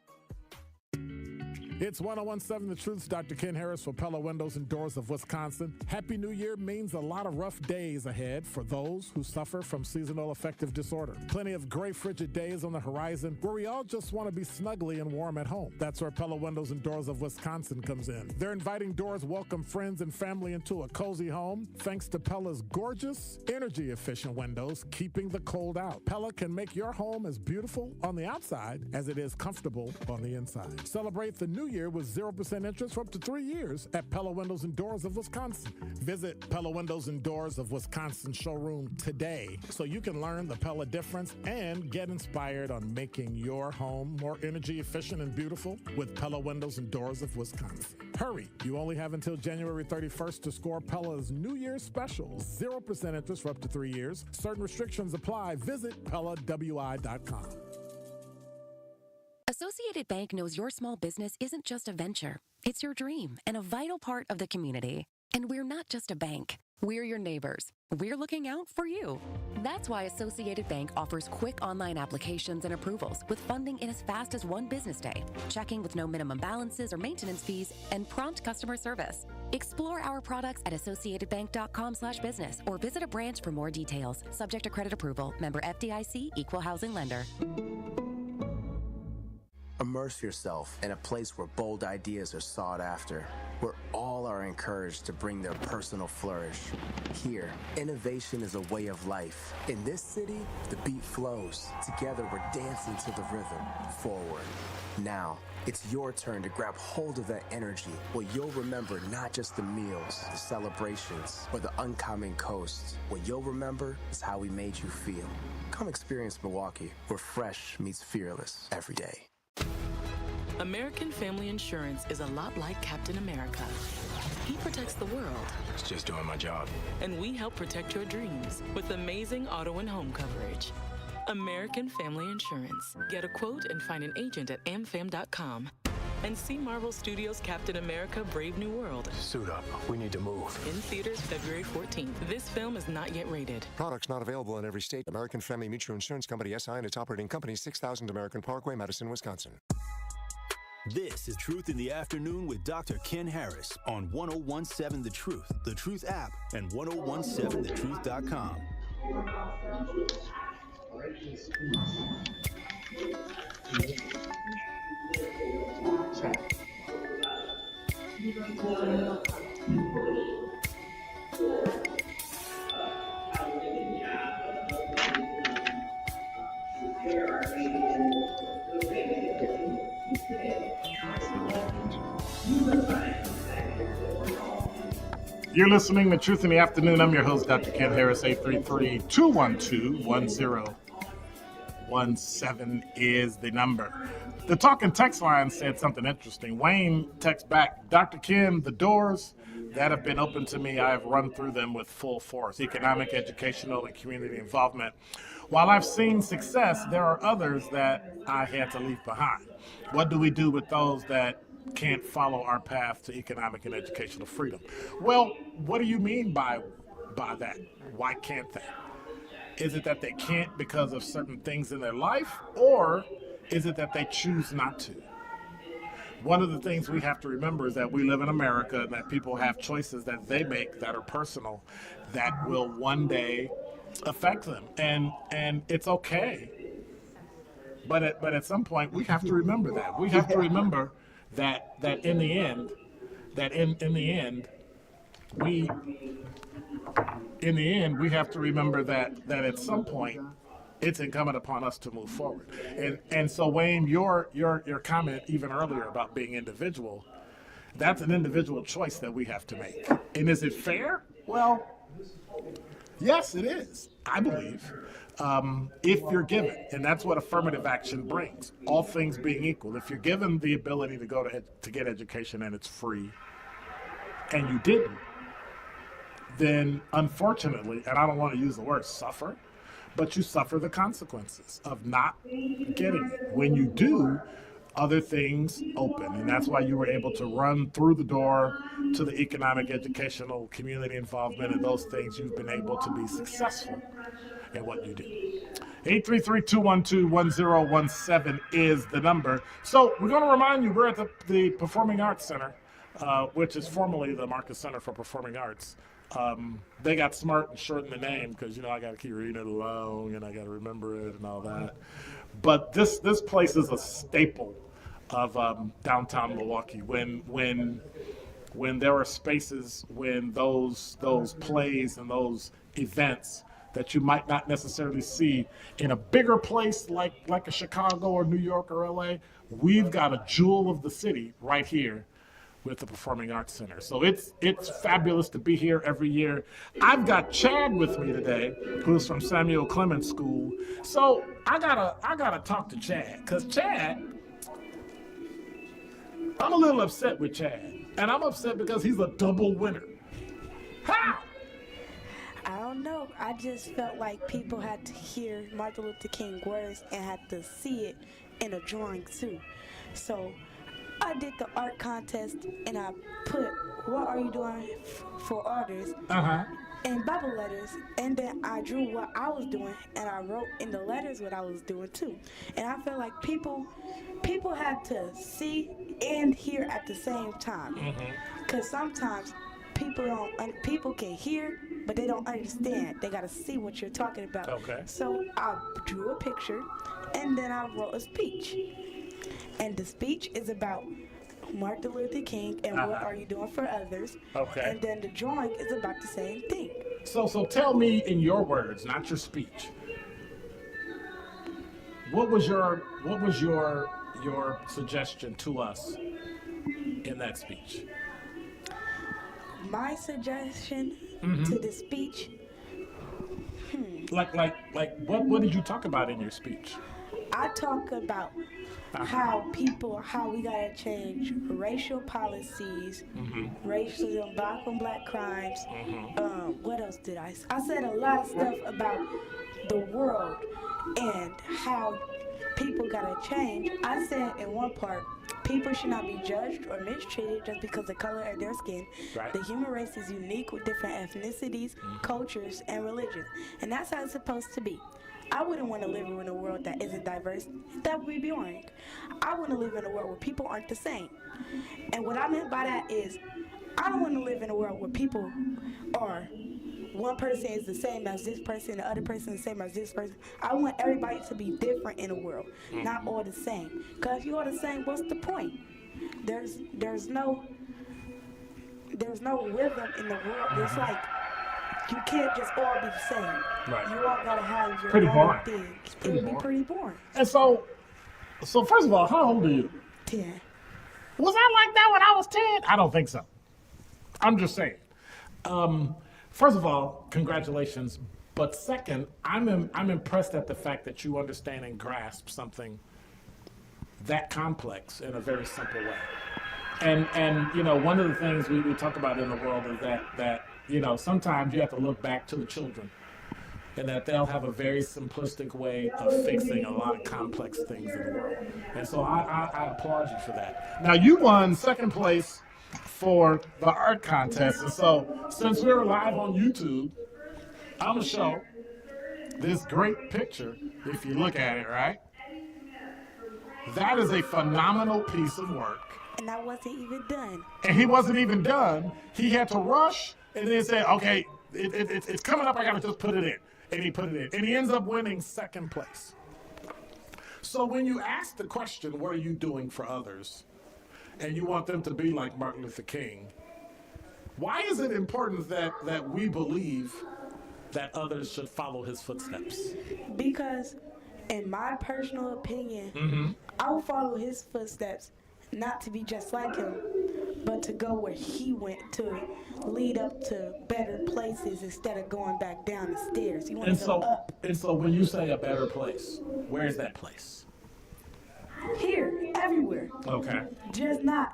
S2: It's 1017 The Truth's Dr. Ken Harris for Pella Windows and Doors of Wisconsin. Happy New Year means a lot of rough days ahead for those who suffer from seasonal affective disorder. Plenty of gray, frigid days on the horizon where we all just want to be snugly and warm at home. That's where Pella Windows and Doors of Wisconsin comes in. Their inviting doors welcome friends and family into a cozy home thanks to Pella's gorgeous, energy-efficient windows, keeping the cold out. Pella can make your home as beautiful on the outside as it is comfortable on the inside. Celebrate the new year with 0% interest for up to 3 years at Pella Windows and Doors of Wisconsin. Visit Pella Windows and Doors of Wisconsin showroom today so you can learn the Pella difference and get inspired on making your home more energy efficient and beautiful with Pella Windows and Doors of Wisconsin. Hurry, you only have until January 31st to score Pella's New Year's special. 0% interest for up to 3 years. Certain restrictions apply. Visit PellaWI.com.
S11: Associated Bank knows your small business isn't just a venture. It's your dream and a vital part of the community. And we're not just a bank. We're your neighbors. We're looking out for you. That's why Associated Bank offers quick online applications and approvals with funding in as fast as 1 business day, checking with no minimum balances or maintenance fees, and prompt customer service. Explore our products at associatedbank.com/business or visit a branch for more details. Subject to credit approval. Member FDIC, Equal Housing Lender.
S12: Immerse yourself in a place where bold ideas are sought after, where all are encouraged to bring their personal flourish. Here, innovation is a way of life. In this city, the beat flows. Together, we're dancing to the rhythm. Forward. Now, it's your turn to grab hold of that energy, where you'll remember not just the meals, the celebrations, or the uncommon coast. What you'll remember is how we made you feel. Come experience Milwaukee, where fresh meets fearless every day.
S13: American Family Insurance is a lot like Captain America. He protects the world.
S14: It's just doing my job.
S13: And we help protect your dreams with amazing auto and home coverage. American Family Insurance. Get a quote and find an agent at amfam.com. And see Marvel Studios' Captain America: Brave New World.
S14: Suit up. We need to move.
S13: In theaters February 14th. This film is not yet rated.
S14: Products not available in every state. American Family Mutual Insurance Company, SI, and its operating company, 6000 American Parkway, Madison, Wisconsin.
S1: This is Truth in the Afternoon with Dr. Ken Harris on 1017 The Truth, the Truth app, and 1017thetruth.com.
S4: You're listening to Truth in the Afternoon. I'm your host, Dr. Ken Harris. 833-212-1017 is the number. The talk and text line said something interesting. Wayne texts back, Dr. Ken, the doors that have been open to me, I have run through them with full force. Economic, educational, and community involvement. While I've seen success, there are others that I had to leave behind. What do we do with those that can't follow our path to economic and educational freedom? Well, what do you mean by that? Why can't they? Is it that they can't because of certain things in their life, or is it that they choose not to? One of the things we have to remember is that we live in America and that people have choices that they make that are personal that will one day affect them, and it's okay. But at some point we have to remember that. We have to remember that in the end we have to remember that at some point it's incumbent upon us to move forward. And so Wayne, your comment even earlier about being individual, that's an individual choice that we have to make. And is it fair? Well, yes, it is, I believe. If you're given, and that's what affirmative action brings, all things being equal, if you're given the ability to go to get education and it's free, and you didn't, then unfortunately, and I don't want to use the word suffer, but you suffer the consequences of not getting it. When you do, other things open, and that's why you were able to run through the door to the economic, educational, community involvement, and those things. You've been able to be successful in what you do. 833-212-1017 is the number. So we're going to remind you, we're at the Performing Arts Center, which is formerly the Marcus Center for Performing Arts. They got smart and shortened the name because, I got to keep reading it along and I got to remember it and all that. But this place is a staple of downtown Milwaukee. When there are spaces, when those plays and those events that you might not necessarily see in a bigger place like a Chicago or New York or LA, we've got a jewel of the city right here with the Performing Arts Center. So it's fabulous to be here every year. I've got Chad with me today, who's from Samuel Clemens School. So I gotta talk to Chad, because Chad, I'm a little upset with Chad. And I'm upset because he's a double winner. How?
S15: I don't know. I just felt like people had to hear Martin Luther King words and had to see it in a drawing too. So I did the art contest and I put, what are you doing for artists? In Bible letters, and then I drew what I was doing and I wrote in the letters what I was doing too. And I feel like people have to see and hear at the same time. Because sometimes people can hear, but they don't understand. They got to see what you're talking about.
S4: Okay.
S15: So I drew a picture and then I wrote a speech. And the speech is about Martin Luther King and what are you doing for others. Okay. And then the drawing is about the same thing.
S4: So tell me in your words, not your speech. What was your suggestion to us in that speech?
S15: My suggestion to the speech.
S4: Like what did you talk about in your speech?
S15: I talk about how we gotta change racial policies, racism, black on black crimes. What else did I say? I said a lot of stuff about the world and how people gotta change. I said in one part, people should not be judged or mistreated just because of the color of their skin. Right. The human race is unique with different ethnicities, cultures, and religions, and that's how it's supposed to be. I wouldn't want to live in a world that isn't diverse. That would be boring. I want to live in a world where people aren't the same. And what I meant by that is, I don't want to live in a world where people are one person is the same as this person, the other person is the same as this person. I want everybody to be different in the world, not all the same. Because if you're all the same, what's the point? There's no rhythm in the world. It's like you can't just all be the same.
S4: Right.
S15: You all gotta have your
S4: Pretty
S15: own
S4: boring.
S15: thing.
S4: Pretty
S15: It would
S4: boring.
S15: be pretty boring.
S4: And so first of all, how old are you?
S15: 10.
S4: Was I like that when I was 10? I don't think so. I'm just saying. First of all, congratulations. But second, I'm impressed at the fact that you understand and grasp something that complex in a very simple way. And you know, one of the things we talk about in the world is that you know, sometimes you have to look back to the children, and that they'll have a very simplistic way of fixing a lot of complex things in the world. And so I applaud you for that. Now, you won second place for the art contest. And so since we're live on YouTube, I'm going to show this great picture, if you look at it, right? That is a phenomenal piece of work.
S15: And I wasn't even done.
S4: And he wasn't even done. He had to rush and then say, okay, it's coming up, I got to just put it in. And he put it in. And he ends up winning second place. So when you ask the question, what are you doing for others? And you want them to be like Martin Luther King, why is it important that we believe that others should follow his footsteps?
S15: Because in my personal opinion, I will follow his footsteps, not to be just like him, but to go where he went, to lead up to better places instead of going back down the stairs. You want to go up.
S4: And so when you say a better place, where is that place?
S15: Here, everywhere.
S4: Okay.
S15: Just not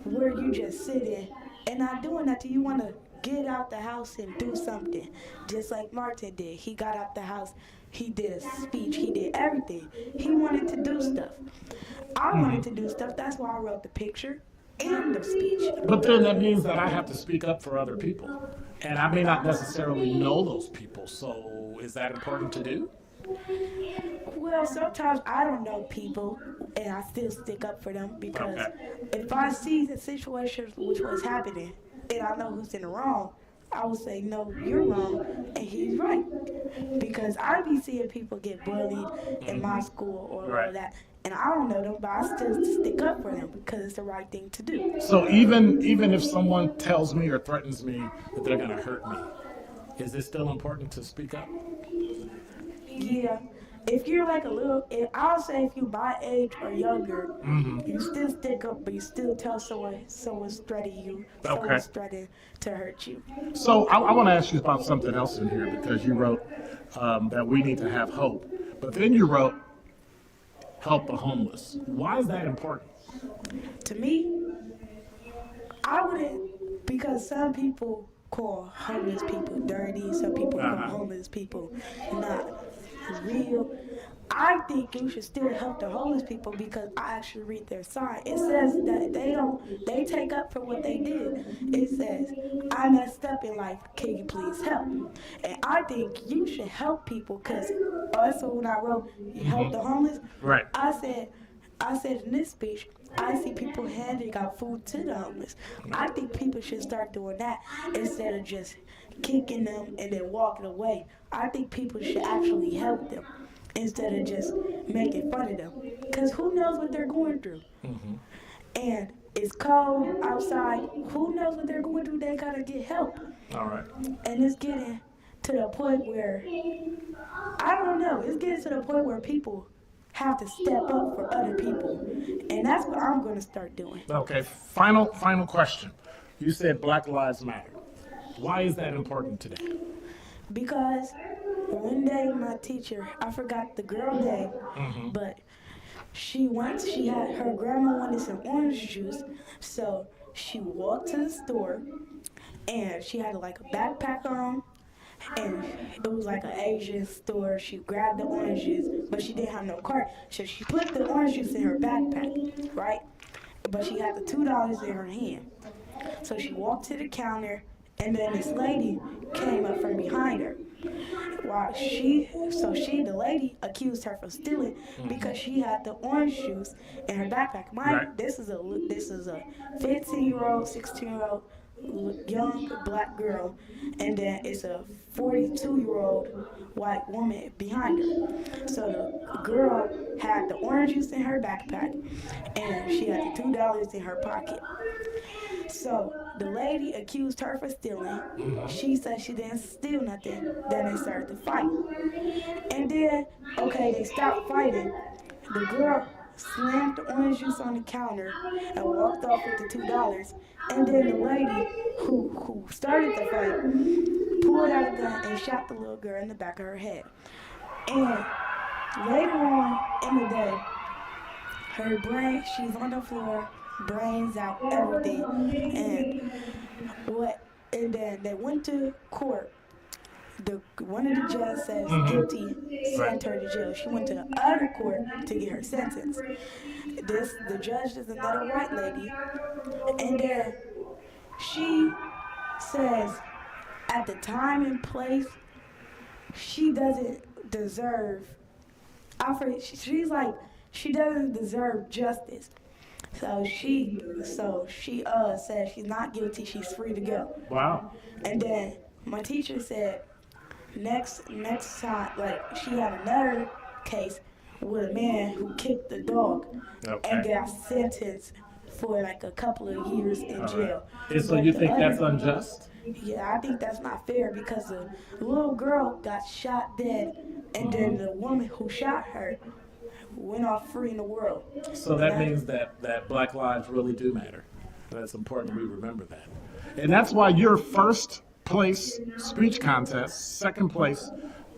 S15: where you just sit in and not doing that till you want to get out the house and do something. Just like Martin did. He got out the house. He did a speech. He did everything. He wanted to do stuff. I wanted to do stuff. That's why I wrote the picture and the speech.
S4: But then that means that I have to speak up for other people. And I may not necessarily know those people. So is that important to do?
S15: Well, sometimes I don't know people, and I still stick up for them because if I see the situation which was happening, and I know who's in the wrong, I will say, no, you're wrong, and he's right. Because I be seeing people get bullied in my school or all that, and I don't know them, but I still stick up for them because it's the right thing to do.
S4: So even if someone tells me or threatens me that they're going to hurt me, is it still important to speak up?
S15: Yeah. If you're like a little, I'll say if you my age or younger, you still stick up, but you still tell someone's threatening you, someone's threatening to hurt you.
S4: So I want to ask you about something else in here, because you wrote that we need to have hope, but then you wrote help the homeless. Why is that important?
S15: To me, I wouldn't, because some people call homeless people dirty, some people call homeless people not real. I think you should still help the homeless people because I actually read their sign. It says that they take up for what they did. It says, I messed up in life, can you please help? And I think you should help people because also when I wrote help the homeless, I said in this speech, I see people handing out food to the homeless. I think people should start doing that instead of just kicking them and then walking away. I think people should actually help them instead of just making fun of them. Because who knows what they're going through? And it's cold outside. Who knows what they're going through? They got to get help.
S4: All right.
S15: And it's getting to the point where, I don't know, it's getting to the point where people have to step up for other people. And that's what I'm going to start doing.
S4: Okay, final question. You said Black Lives Matter. Why is that important today?
S15: Because one day my teacher, I forgot the girl's name, but her grandma wanted some orange juice, so she walked to the store and she had like a backpack on, and it was like an Asian store. She grabbed the oranges, but she didn't have no cart, so she put the orange juice in her backpack, right? But she had the $2 in her hand. So she walked to the counter, and then this lady came up from behind her. the lady accused her of stealing because she had the orange juice in her backpack. This is a 15-year-old, 16-year-old young black girl, and then it's a 42-year-old white woman behind her. So the girl had the orange juice in her backpack, and she had the $2 in her pocket. So the lady accused her for stealing. She said she didn't steal nothing. Then they started to fight. And then, they stopped fighting. The girl slammed the orange juice on the counter and walked off with the $2. And then the lady who started the fight pulled out a gun and shot the little girl in the back of her head. And later on in the day, her brain, she's on the floor, brains out, everything. And then they went to court. One of the judges says guilty, sent her to jail. She went to the other court to get her sentence. The judge is another white lady, and then she says at the time and place, she doesn't deserve. She's like, she doesn't deserve justice. So she said she's not guilty. She's free to go.
S4: Wow.
S15: And then my teacher said next time, like, she had another case with a man who kicked the dog and got sentenced for like a couple of years in jail.
S4: And so you think that's unjust?
S15: Yeah, I think that's not fair because the little girl got shot dead, and then the woman who shot her went off free in the world.
S4: So that means that Black lives really do matter. That's important we remember that. And that's why your first place speech contest, second place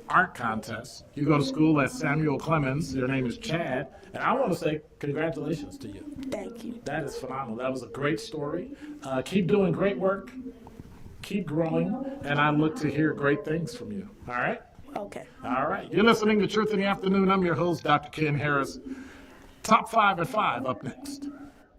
S4: art contest, you go to school at Samuel Clemens, your name is Chad, and I want to say congratulations to you.
S15: Thank you.
S4: That is phenomenal. That was a great story. Keep doing great work, keep growing, and I look to hear great things from you. All right?
S15: Okay.
S4: All right. You're listening to Truth in the Afternoon. I'm your host, Dr. Ken Harris. Top 5 at 5 up next.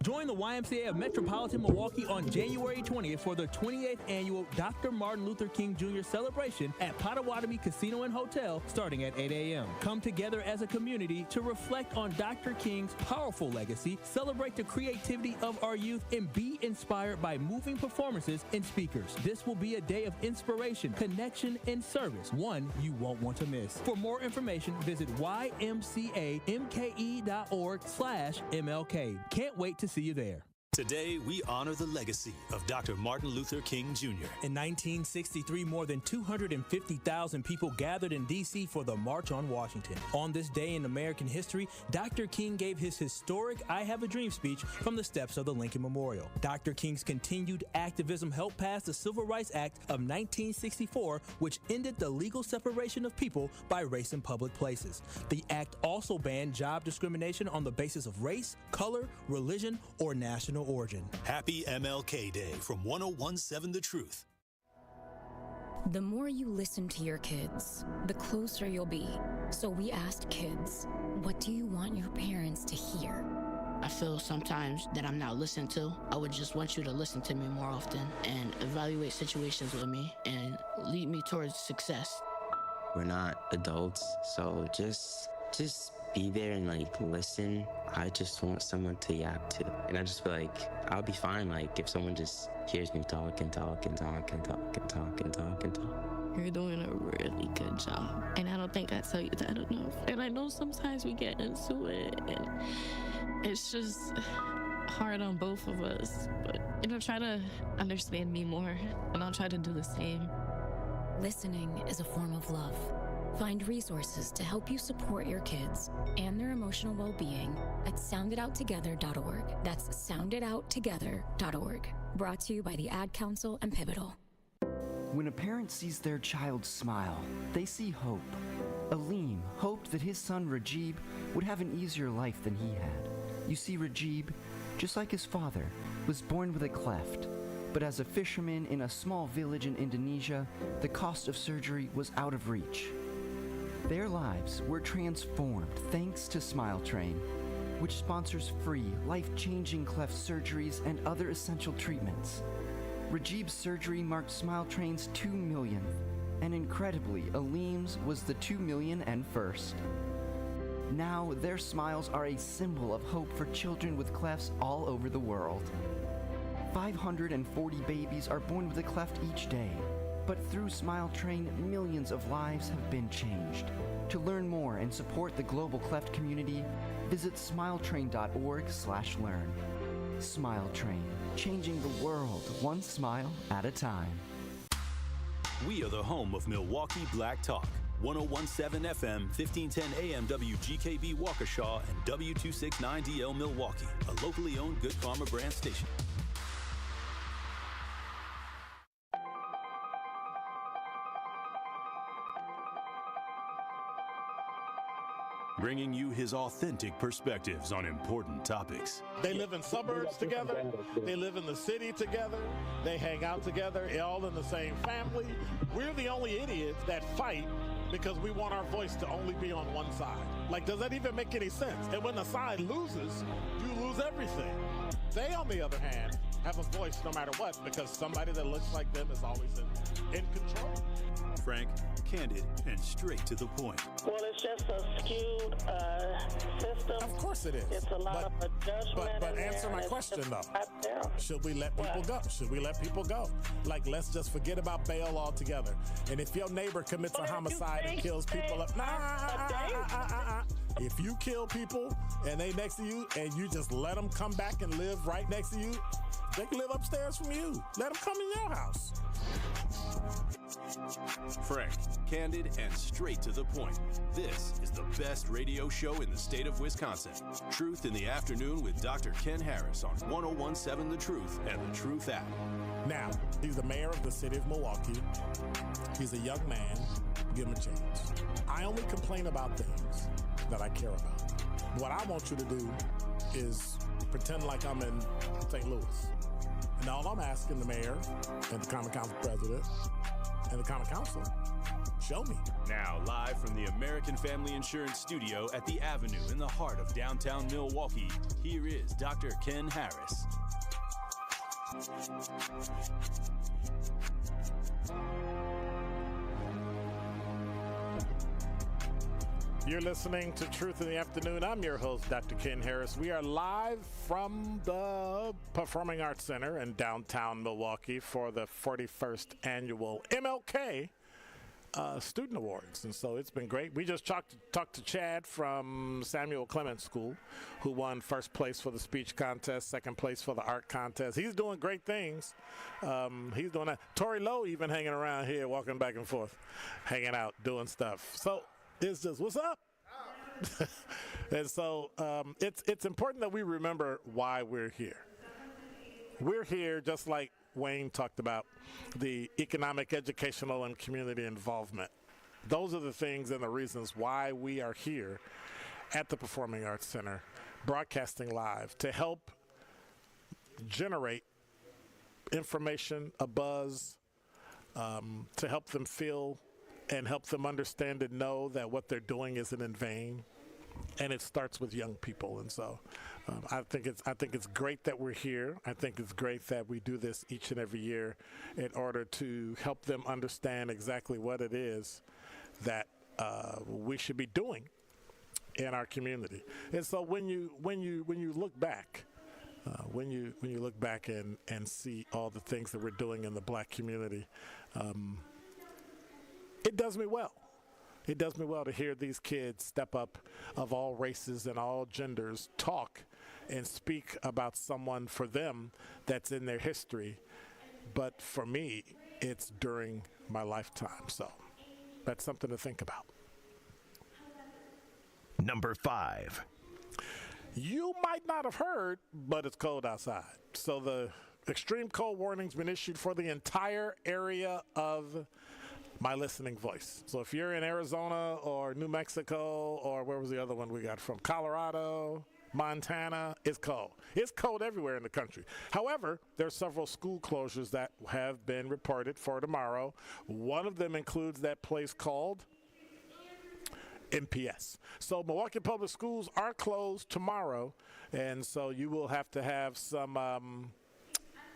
S16: Join the YMCA of Metropolitan Milwaukee on January 20th for the 28th annual Dr. Martin Luther King Jr. celebration at Potawatomi Casino and Hotel starting at 8 a.m. Come together as a community to reflect on Dr. King's powerful legacy, celebrate the creativity of our youth, and be inspired by moving performances and speakers. This will be a day of inspiration, connection, and service, one you won't want to miss. For more information, visit ymcamke.org/MLK. Can't wait to see you there.
S1: Today, we honor the legacy of Dr. Martin Luther King Jr.
S16: In 1963, more than 250,000 people gathered in D.C. for the March on Washington. On this day in American history, Dr. King gave his historic I Have a Dream speech from the steps of the Lincoln Memorial. Dr. King's continued activism helped pass the Civil Rights Act of 1964, which ended the legal separation of people by race in public places. The act also banned job discrimination on the basis of race, color, religion, or national origin.
S1: Happy MLK Day from 1017 The Truth.
S17: The more you listen to your kids, the closer you'll be. So we asked kids, what do you want your parents to hear?
S18: I feel sometimes that I'm not listened to. I would just want you to listen to me more often and evaluate situations with me and lead me towards success.
S19: We're not adults, so just be there and like listen. I just want someone to yap to, and I just feel like I'll be fine. Like if someone just hears me talk and talk and talk and talk and talk and talk and talk.
S20: You're doing a really good job, and I don't think I tell you that enough. And I know sometimes we get into it, and it's just hard on both of us. But try to understand me more, and I'll try to do the same.
S17: Listening is a form of love. Find resources to help you support your kids and their emotional well-being at sounditouttogether.org. That's sounditouttogether.org. Brought to you by the Ad Council and Pivotal.
S21: When a parent sees their child smile, they see hope. Aleem hoped that his son Rajib would have an easier life than he had. You see, Rajib, just like his father, was born with a cleft. But as a fisherman in a small village in Indonesia, the cost of surgery was out of reach. Their lives were transformed thanks to Smile Train, which sponsors free, life-changing cleft surgeries and other essential treatments. Rajib's surgery marked Smile Train's 2 millionth, And incredibly, Aleem's was the 2,000,001st. Now, their smiles are a symbol of hope for children with clefts all over the world. 540 babies are born with a cleft each day, but through Smile Train, millions of lives have been changed. To learn more and support the global cleft community, visit smiletrain.org/learn. Smile Train, changing the world one smile at a time.
S1: We are the home of Milwaukee Black Talk. 1017 FM, 1510 AM WGKB Waukesha, and W269DL Milwaukee, a locally owned Good Karma brand station. Bringing you his authentic perspectives on important topics.
S2: They live in suburbs together. They live in the city together. They hang out together, all in the same family. We're the only idiots that fight because we want our voice to only be on one side. Like, does that even make any sense? And when the side loses, you lose everything. They, on the other hand, have a voice no matter what because somebody that looks like them is always in control.
S1: Frank, candid, and straight to the point.
S3: Well, it's just a skewed system.
S2: Of course it is.
S3: It's a lot of adjustment.
S2: But answer my question, though. Should we let people go? Should we let people go? Like, let's just forget about bail altogether. And if your neighbor commits a homicide and kills people, if you kill people and they next to you and you just let them come back and live right next to you, they can live upstairs from you. Let them come in your house.
S1: Frank, candid, and straight to the point. This is the best radio show in the state of Wisconsin. Truth in the Afternoon with Dr. Ken Harris on 1017 The Truth and The Truth app.
S2: Now, he's the mayor of the city of Milwaukee. He's a young man. Give him a chance. I only complain about things that I care about. What I want you to do is pretend like I'm in St. Louis. And all I'm asking the mayor and the Common Council president and the Common Council, show me.
S1: Now, live from the American Family Insurance Studio at the Avenue in the heart of downtown Milwaukee, here is Dr. Ken Harris.
S2: You're listening to Truth in the Afternoon. I'm your host, Dr. Ken Harris. We are live from the Performing Arts Center in downtown Milwaukee for the 41st annual MLK Student Awards. And so it's been great. We just talked to Chad from Samuel Clemens School, who won first place for the speech contest, second place for the art contest. He's doing great things. He's doing that. Tori Lowe even hanging around here, walking back and forth, hanging out, doing stuff. So it's just, what's up? And so it's important that we remember why we're here. We're here just like Wayne talked about, the economic, educational, and community involvement. Those are the things and the reasons why we are here at the Performing Arts Center, broadcasting live to help generate information, a buzz, to help them feel and help them understand and know that what they're doing isn't in vain. And it starts with young people. And so I think it's great that we're here. I think it's great that we do this each and every year in order to help them understand exactly what it is that we should be doing in our community. And so when you look back, when you look back and see all the things that we're doing in the black community, it does me well. It does me well to hear these kids step up, of all races and all genders, talk and speak about someone for them that's in their history. But for me, it's during my lifetime. So that's something to think about.
S22: Number 5.
S2: You might not have heard, but it's cold outside. So the extreme cold warning's been issued for the entire area of my listening voice. So if you're in Arizona or New Mexico, or where was the other one we got from? Colorado, Montana, it's cold. It's cold everywhere in the country. However, there are several school closures that have been reported for tomorrow. One of them includes that place called MPS. So Milwaukee Public Schools are closed tomorrow, and so you will have to have some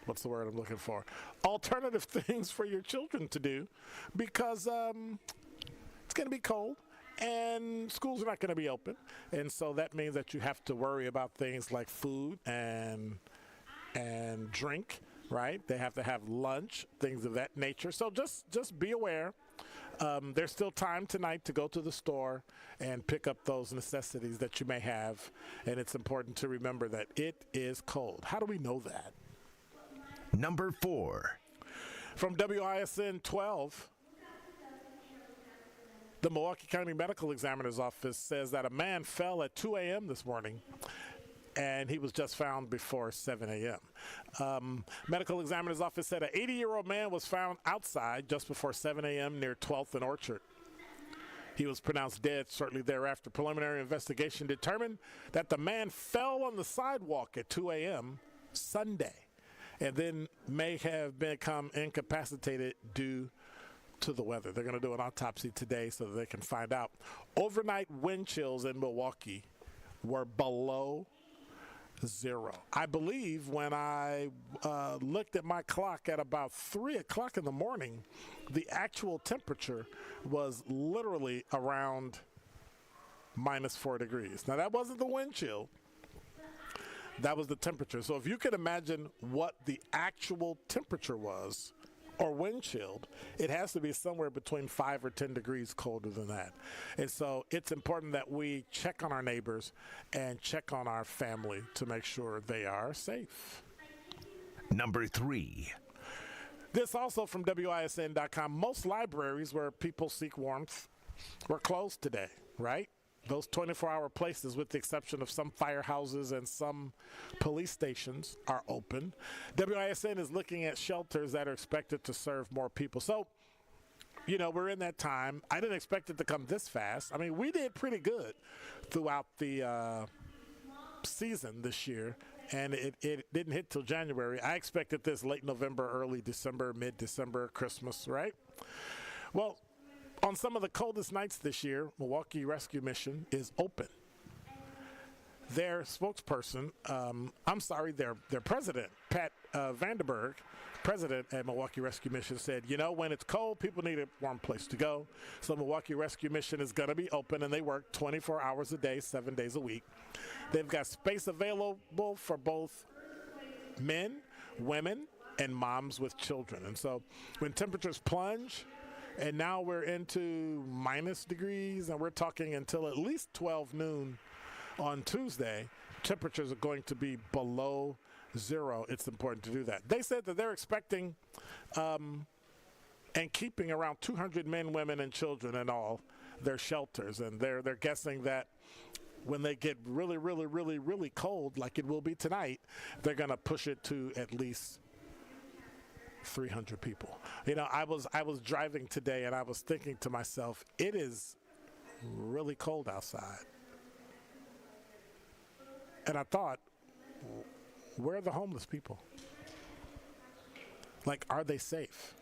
S2: what's the word I'm looking for? Alternative things for your children to do, because it's going to be cold and schools are not going to be open. And so that means that you have to worry about things like food and drink, right? They have to have lunch, things of that nature. So just be aware. There's still time tonight to go to the store and pick up those necessities that you may have. And it's important to remember that it is cold. How do we know that?
S1: Number 4.
S2: From WISN 12, the Milwaukee County Medical Examiner's Office says that a man fell at 2 a.m. this morning, and he was just found before 7 a.m. Medical Examiner's Office said an 80-year-old man was found outside just before 7 a.m. near 12th and Orchard. He was pronounced dead shortly thereafter. Preliminary investigation determined that the man fell on the sidewalk at 2 a.m. Sunday and then may have become incapacitated due to the weather. They're going to do an autopsy today so that they can find out. Overnight wind chills in Milwaukee were below 0. I believe when I looked at my clock at about 3 o'clock in the morning, the actual temperature was literally around -4 degrees. Now, that wasn't the wind chill. That was the temperature. So if you can imagine what the actual temperature was, or wind chilled, it has to be somewhere between 5 or 10 degrees colder than that. And so it's important that we check on our neighbors and check on our family to make sure they are safe.
S1: Number 3.
S2: This also from WISN.com. Most libraries where people seek warmth were closed today, right? Those 24-hour places, with the exception of some firehouses and some police stations, are open. WISN is looking at shelters that are expected to serve more people. So, you know, we're in that time. I didn't expect it to come this fast. I mean, we did pretty good throughout the season this year, and it didn't hit till January. I expected this late November, early December, mid-December, Christmas, right? Well, on some of the coldest nights this year, Milwaukee Rescue Mission is open. Their spokesperson, their president, Pat Vandenberg, president at Milwaukee Rescue Mission, said, you know, when it's cold, people need a warm place to go. So Milwaukee Rescue Mission is going to be open, and they work 24 hours a day, 7 days a week. They've got space available for both men, women, and moms with children. And so when temperatures plunge, and now we're into minus degrees, and we're talking until at least 12 noon on Tuesday, temperatures are going to be below 0. It's important to do that. They said that they're expecting and keeping around 200 men, women, and children in all their shelters. And they're guessing that when they get really, really, really, really cold, like it will be tonight, they're going to push it to at least 300 people. You know, I was driving today, and I was thinking to myself, it is really cold outside. And I thought, where are the homeless people? Like, are they safe?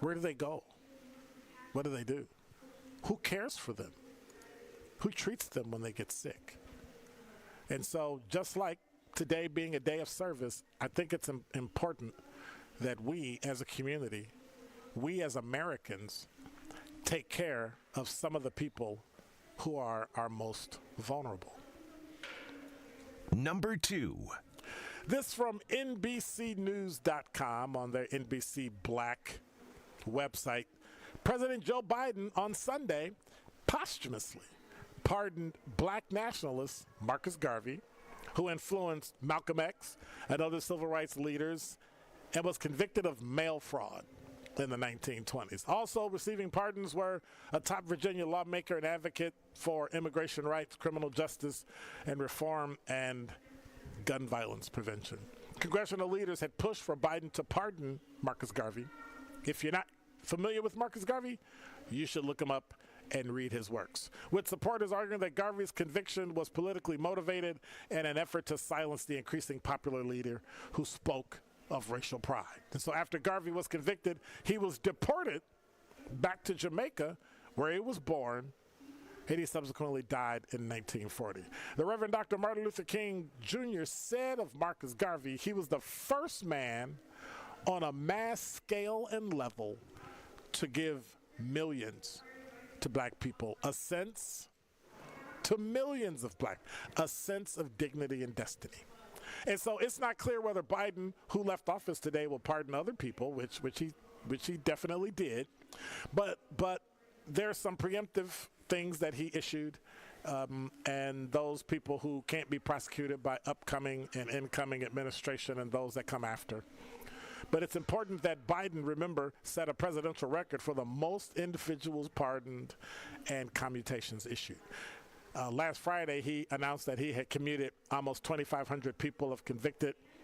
S2: Where do they go? What do they do? Who cares for them? Who treats them when they get sick? And so, just like today being a day of service, I think it's important that we as a community, we as Americans, take care of some of the people who are our most vulnerable.
S1: Number 2.
S2: This from NBCnews.com on their NBC Black website. President Joe Biden on Sunday posthumously pardoned black nationalist Marcus Garvey, who influenced Malcolm X and other civil rights leaders and was convicted of mail fraud in the 1920s. Also receiving pardons were a top Virginia lawmaker and advocate for immigration rights, criminal justice and reform, and gun violence prevention. Congressional leaders had pushed for Biden to pardon Marcus Garvey. If you're not familiar with Marcus Garvey, you should look him up and read his works, with supporters arguing that Garvey's conviction was politically motivated in an effort to silence the increasing popular leader who spoke of racial pride. And so after Garvey was convicted, he was deported back to Jamaica, where he was born, and he subsequently died in 1940. The Reverend Dr. Martin Luther King Jr. said of Marcus Garvey, he was the first man on a mass scale and level to give millions to black people a sense, to millions of a sense of dignity and destiny. And so it's not clear whether Biden, who left office today, will pardon other people, which he definitely did, but there's some preemptive things that he issued, and those people who can't be prosecuted by upcoming and incoming administration and those that come after. But it's important that Biden, remember, set a presidential record for the most individuals pardoned and commutations issued. Last Friday, he announced that he had commuted almost 2,500 people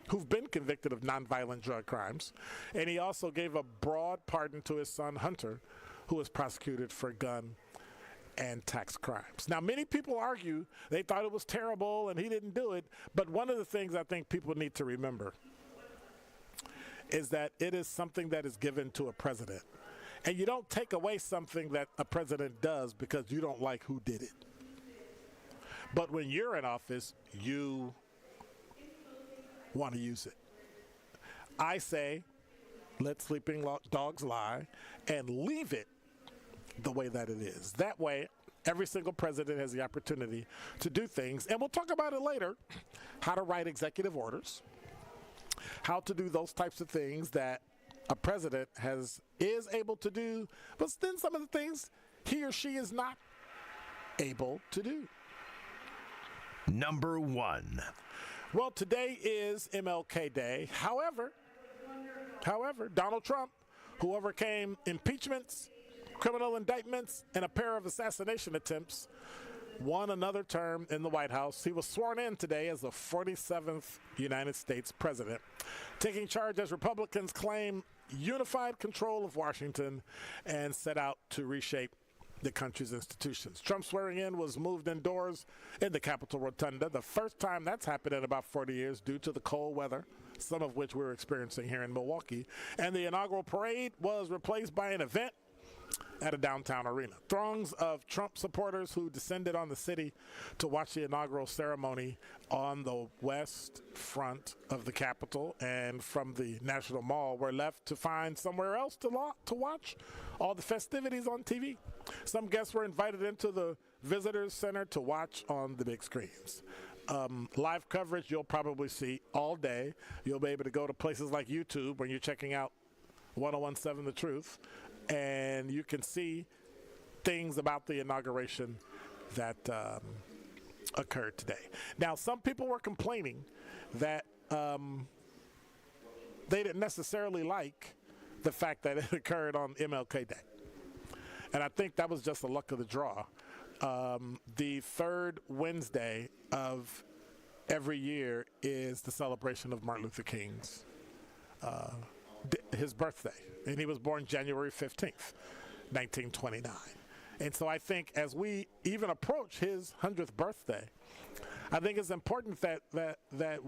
S2: who've been convicted of nonviolent drug crimes. And he also gave a broad pardon to his son, Hunter, who was prosecuted for gun and tax crimes. Now, many people argue they thought it was terrible and he didn't do it. But one of the things I think people need to remember is that it is something that is given to a president. And you don't take away something that a president does because you don't like who did it. But when you're in office, you want to use it. I say, let sleeping dogs lie and leave it the way that it is. That way, every single president has the opportunity to do things. And we'll talk about it later, how to write executive orders, how to do those types of things that a president is able to do, but then some of the things he or she is not able to do.
S1: Number 1.
S2: Well, today is MLK Day. However, Donald Trump, who overcame impeachments, criminal indictments, and a pair of assassination attempts, won another term in the White House. He was sworn in today as the 47th United States president, taking charge as Republicans claim unified control of Washington and set out to reshape the country's institutions. Trump's swearing in was moved indoors in the Capitol Rotunda, the first time that's happened in about 40 years due to the cold weather, some of which we're experiencing here in Milwaukee. And the inaugural parade was replaced by an event at a downtown arena. Throngs of Trump supporters who descended on the city to watch the inaugural ceremony on the west front of the Capitol and from the National Mall were left to find somewhere else to watch all the festivities on TV. Some guests were invited into the Visitors Center to watch on the big screens. Live coverage you'll probably see all day. You'll be able to go to places like YouTube when you're checking out 1017 The Truth, and you can see things about the inauguration that occurred today. Now, some people were complaining that they didn't necessarily like the fact that it occurred on MLK Day. And I think that was just the luck of the draw. The third Wednesday of every year is the celebration of Martin Luther King's his birthday, and he was born January 15th, 1929. And so I think as we even approach his 100th birthday, I think it's important that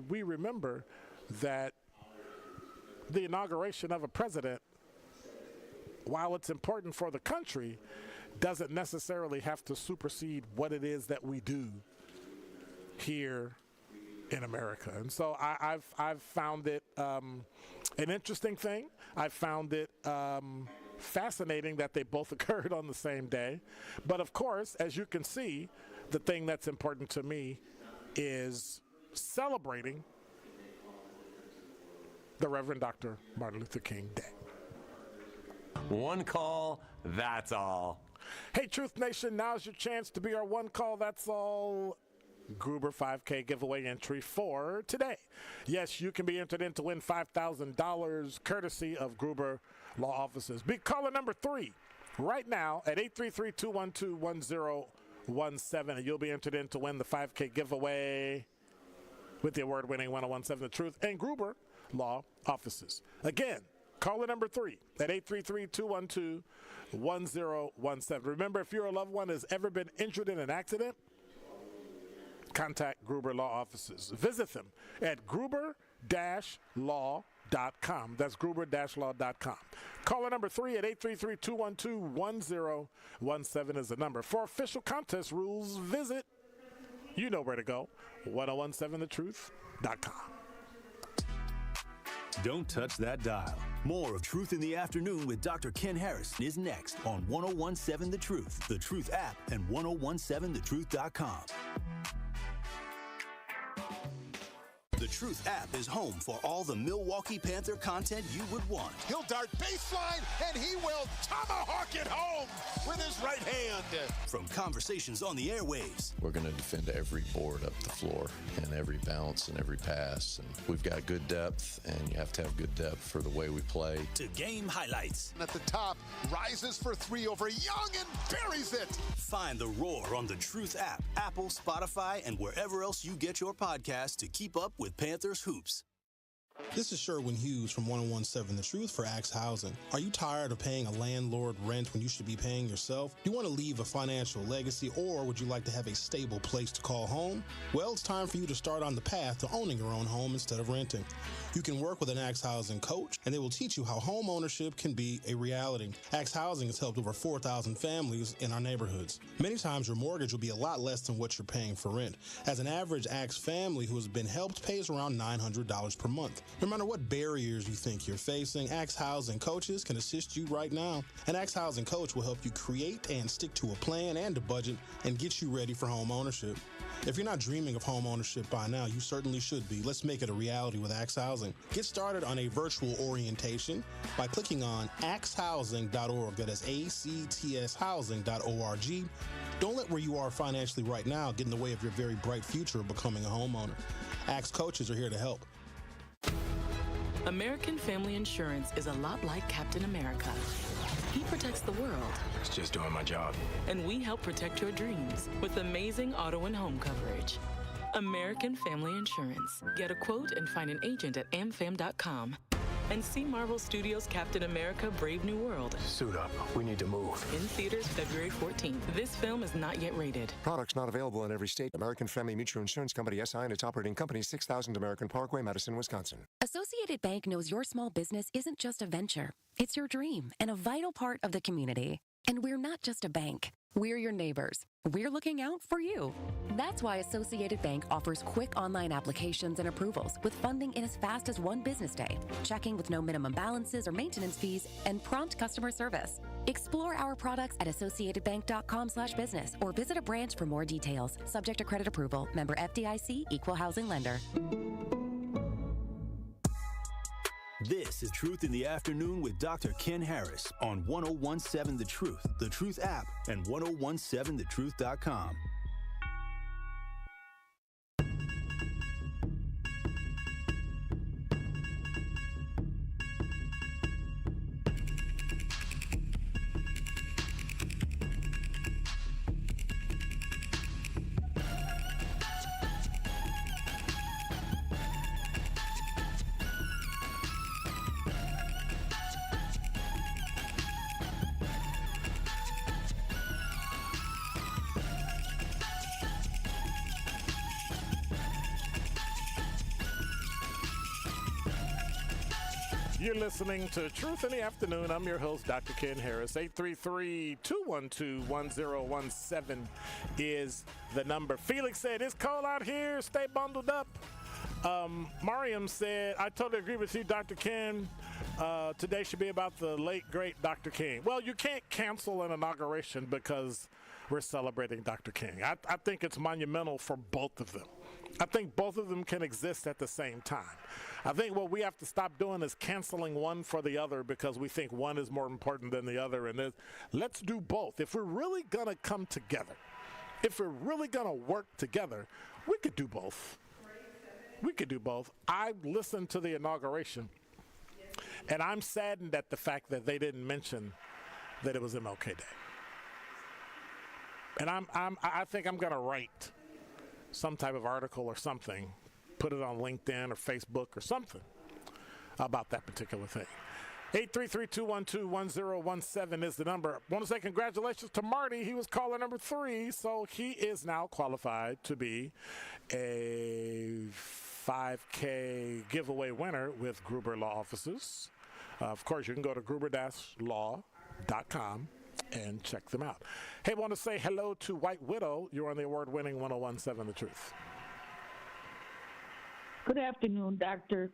S2: we remember that the inauguration of a president, while it's important for the country, doesn't necessarily have to supersede what it is that we do here in America. And so I've found it an interesting thing. I found it fascinating that they both occurred on the same day. But of course, as you can see, the thing that's important to me is celebrating the Reverend Dr. Martin Luther King Day.
S6: One call, that's all.
S2: Hey, Truth Nation, now's your chance to be our one call, that's all Gruber 5K giveaway entry for today. Yes, you can be entered in to win $5,000 courtesy of Gruber Law Offices. Be caller number 3 right now at 833-212-1017, and you'll be entered in to win the 5K giveaway with the award-winning 1017 The Truth and Gruber Law Offices. Again, caller number 3 at 833-212-1017. Remember, if your loved one has ever been injured in an accident, contact Gruber Law Offices. Visit them at gruber-law.com. gruber-law.com. That's gruber-law.com. Caller number 3 at 833-212-1017 is the number. For official contest rules, visit, you know where to go, 1017thetruth.com.
S1: Don't touch that dial. More of Truth in the Afternoon with Dr. Ken Harris is next on 1017 The Truth, the Truth app, and 1017thetruth.com. The Truth app is home for all the Milwaukee Panther content you would want.
S5: He'll dart baseline, and he will tomahawk it home with his right hand.
S1: From conversations on the airwaves.
S22: We're going to defend every board up the floor and every bounce and every pass. And we've got good depth, and you have to have good depth for the way we play.
S1: To game highlights.
S5: At the top, rises for three over Young and buries it.
S1: Find The Roar on the Truth app, Apple, Spotify, and wherever else you get your podcasts to keep up with Panthers hoops.
S23: This is Sherwin Hughes from 1017 The Truth for Axe Housing. Are you tired of paying a landlord rent when you should be paying yourself? Do you want to leave a financial legacy, or would you like to have a stable place to call home? Well, it's time for you to start on the path to owning your own home instead of renting. You can work with an Axe Housing coach, and they will teach you how home ownership can be a reality. Axe Housing has helped over 4,000 families in our neighborhoods. Many times your mortgage will be a lot less than what you're paying for rent. As an average Axe family who has been helped pays around $900 per month. No matter what barriers you think you're facing, Axe Housing coaches can assist you right now. An Axe Housing coach will help you create and stick to a plan and a budget and get you ready for home ownership. If you're not dreaming of home ownership by now, you certainly should be. Let's make it a reality with Axe Housing. Get started on a virtual orientation by clicking on axehousing.org. That is ACTShousing.org. Don't let where you are financially right now get in the way of your very bright future of becoming a homeowner. Axe coaches are here to help.
S13: American Family Insurance is a lot like Captain America. He protects the world.
S24: It's just doing my job.
S13: And we help protect your dreams with amazing auto and home coverage. American Family Insurance. Get a quote and find an agent at amfam.com. And see Marvel Studios' Captain America: Brave New World.
S24: Suit up. We need to move.
S13: In theaters February 14th. This film is not yet rated.
S14: Products not available in every state. American Family Mutual Insurance Company, SI, and its operating company, 6000 American Parkway, Madison, Wisconsin.
S11: Associated Bank knows your small business isn't just a venture. It's your dream and a vital part of the community. And we're not just a bank. We're your neighbors. We're looking out for you. That's why Associated Bank offers quick online applications and approvals with funding in as fast as one business day, checking with no minimum balances or maintenance fees, and prompt customer service. Explore our products at associatedbank.com/business or visit a branch for more details. Subject to credit approval. Member FDIC, Equal Housing Lender.
S1: This is Truth in the Afternoon with Dr. Ken Harris on 1017 The Truth app, and 1017thetruth.com.
S2: You're listening to Truth in the Afternoon. I'm your host, Dr. Ken Harris. 833-212-1017 is the number. Felix said, it's cold out here. Stay bundled up. Mariam said, I totally agree with you, Dr. Ken. Today should be about the late, great Dr. King. Well, you can't cancel an inauguration because we're celebrating Dr. King. I think it's monumental for both of them. I think both of them can exist at the same time. I think what we have to stop doing is canceling one for the other because we think one is more important than the other. And let's do both. If we're really going to come together, if we're really going to work together, we could do both. We could do both. I listened to the inauguration, and I'm saddened at the fact that they didn't mention that it was MLK Day. And I think I'm going to write some type of article or something, put it on LinkedIn or Facebook or something about that particular thing. 833-212-1017 is the number. I want to say congratulations to Marty. He was caller number 3, so he is now qualified to be a 5K giveaway winner with Gruber Law Offices. Of course, you can go to gruber-law.com and check them out. Hey, I want to say hello to White Widow. You're on the award-winning 1017 The Truth.
S7: Good afternoon, Doctor.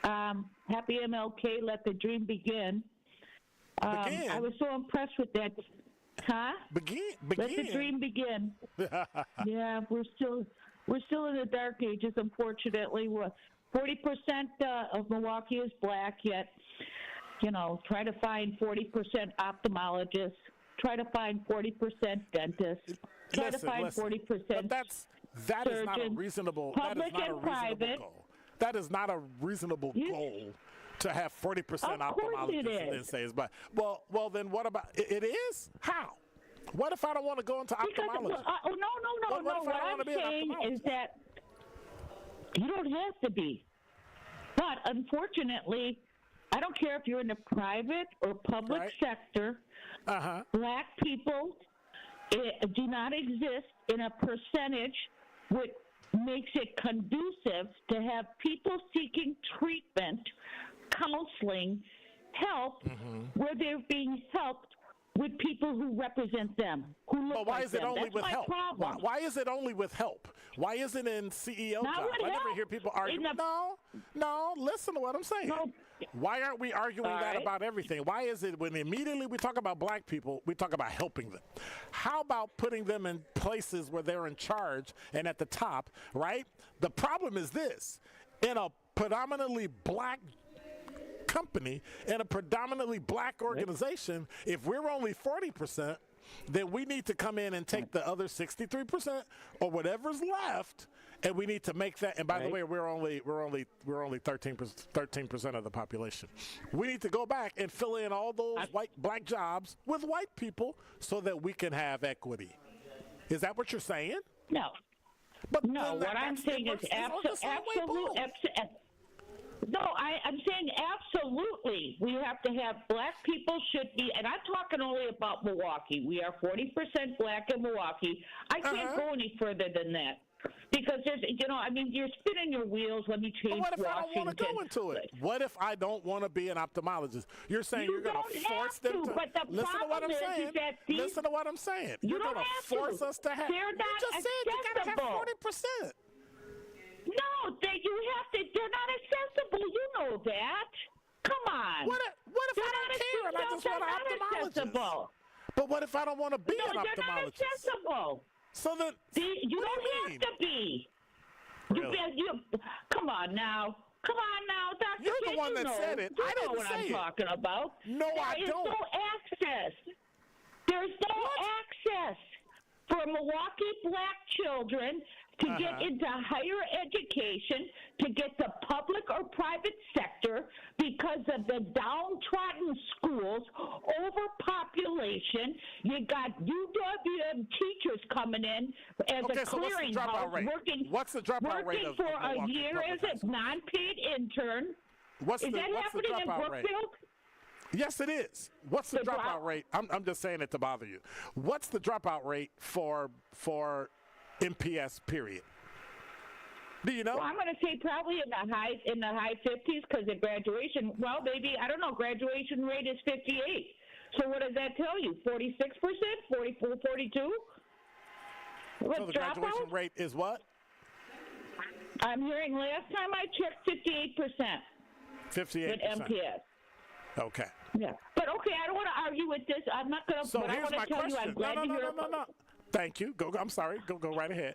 S7: Happy MLK. Let the dream begin. I was so impressed with that. Huh?
S2: Begin.
S7: Let the dream begin. Yeah, we're still in the dark ages. Unfortunately, 40% of Milwaukee is black. Yet, try to find 40% ophthalmologists. Try to find 40% dentists. Try to find 40%.
S2: But that is not a reasonable.
S7: Public and private.
S2: Goal. That is not a reasonable goal. To have 40% ophthalmologists in states, but well, then what about it? Is how? What if I don't want to go into ophthalmology?
S7: No. What I'm saying is that you don't have to be. But unfortunately, I don't care if you're in the private or public sector. Black people do not exist in a percentage which makes it conducive to have people seeking treatment, counseling, help, where they're being helped with people who represent them, who look
S2: why
S7: like
S2: is it
S7: them.
S2: only
S7: That's
S2: with
S7: my
S2: help?
S7: problem.
S2: Why is it only with help? Why isn't it in CEO
S7: Not
S2: jobs?
S7: with
S2: I never
S7: help.
S2: hear people argue. No, listen to what I'm saying.
S7: No.
S2: Why aren't we arguing that about everything? Why is it when immediately we talk about black people, we talk about helping them? How about putting them in places where they're in charge and at the top, right? The problem is this. In a predominantly black company, in a predominantly black organization, if we're only 40%, then we need to come in and take the other 63% or whatever's left, and we need to make that. And by the way, we're only 13% of the population. We need to go back and fill in all those black jobs with white people so that we can have equity. Is that what you're saying?
S7: No.
S2: But
S7: no, what I'm saying is absolute. No, I'm saying absolutely. We have to have black people should be, and I'm talking only about Milwaukee. We are 40% black in Milwaukee. I can't go any further than that. Because there's, you're spinning your wheels. Let me change
S2: Washington. What if
S7: Washington.
S2: I don't want to go into it? What if I don't want to be an ophthalmologist? You're saying you're going to force them to.
S7: But the
S2: listen to what I'm saying.
S7: Is that
S2: listen to what I'm saying. You're going to force us to have.
S7: They're not
S2: you just said you got to have 40%.
S7: No, you have to. They're not accessible. You know that. Come on.
S2: What if I don't care and I just want an ophthalmologist? But what if I don't want to be an ophthalmologist?
S7: They're not accessible.
S2: So then,
S7: you don't have to be.
S2: Really?
S7: Come on now, Dr.
S2: You're the one that said it. I didn't
S7: know what
S2: say
S7: I'm
S2: it.
S7: talking about.
S2: No, I don't.
S7: There is no access. There's no access for Milwaukee black children to get into higher education, to get to public or private sector because of the downtrodden schools, overpopulation. You got UWM teachers coming in as a clearinghouse, working.
S2: What's the dropout rate
S7: working for a year as a non-paid intern. Is that happening in Brookfield?
S2: Yes, it is. What's the dropout rate? I'm just saying it to bother you. What's the dropout rate for MPS period? Do you know?
S7: Well, I'm going to say probably in the high 50s because the graduation. Well, maybe I don't know. Graduation rate is 58. So what does that tell you? 46%, 44, 42.
S2: So the graduation rate is what?
S7: I'm hearing last time I checked 58%.
S2: 58%
S7: with MPS.
S2: Okay.
S7: Yeah, but okay, I don't want to argue with this. I'm not going to.
S2: So
S7: but
S2: here's
S7: I want to tell
S2: question.
S7: you, I'm glad to hear.
S2: No. Thank you. Go. I'm sorry. Go right ahead.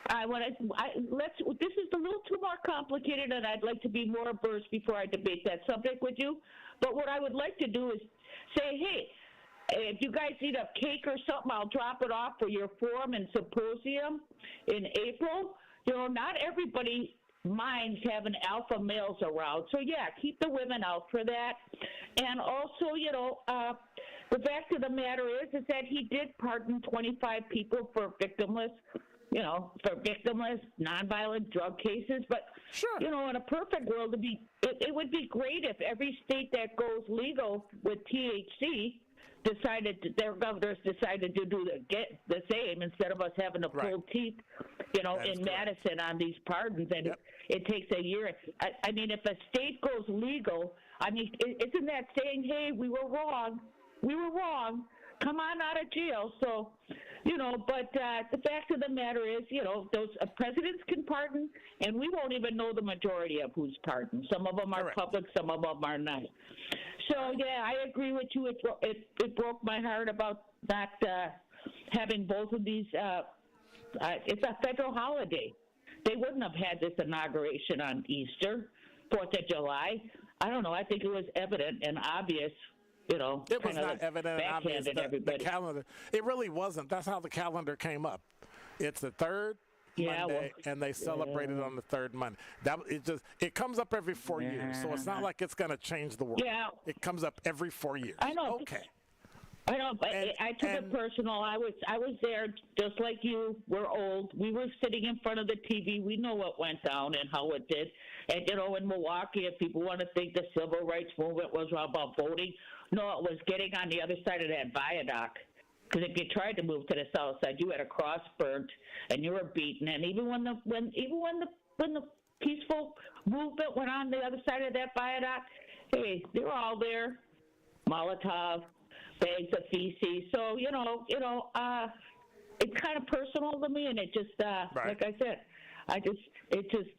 S7: This is a little too more complicated, and I'd like to be more versed before I debate that subject with you. But what I would like to do is say, hey, if you guys need a cake or something, I'll drop it off for your forum and symposium in April. Not everybody minds having alpha males around. So, yeah, keep the women out for that. And also, the fact of the matter is that he did pardon 25 people for victimless nonviolent drug cases. But, in a perfect world, it would be great if every state that goes legal with THC their governors decided to do the same instead of us having to pull teeth, in Madison on these pardons, and it takes a year. I mean, if a state goes legal, I mean, isn't that saying, hey, we were wrong, come on out of jail? So, but the fact of the matter is, those presidents can pardon, and we won't even know the majority of who's pardoned. Some of them are public, some of them are not. So, yeah, I agree with you. It broke my heart about not having both of these. It's a federal holiday. They wouldn't have had this inauguration on Easter, 4th of July. I don't know. I think it was evident and obvious. It
S2: was not evident and obvious. The calendar, it really wasn't. That's how the calendar came up. It's the third Monday, and they celebrated on the third Monday. It comes up every 4 years, so it's not like it's going to change the world.
S7: Yeah.
S2: It comes up every 4 years.
S7: I know.
S2: Okay.
S7: I know, but I took it personal. I was there just like you. We're old. We were sitting in front of the TV. We know what went down and how it did. And, in Milwaukee, if people want to think the civil rights movement was about voting, no, it was getting on the other side of that viaduct. Because if you tried to move to the south side, you had a cross burnt and you were beaten. And even when the peaceful movement went on the other side of that viaduct, hey, they were all there. Molotov, bags of feces. So it's kind of personal to me, and it just like I said, it just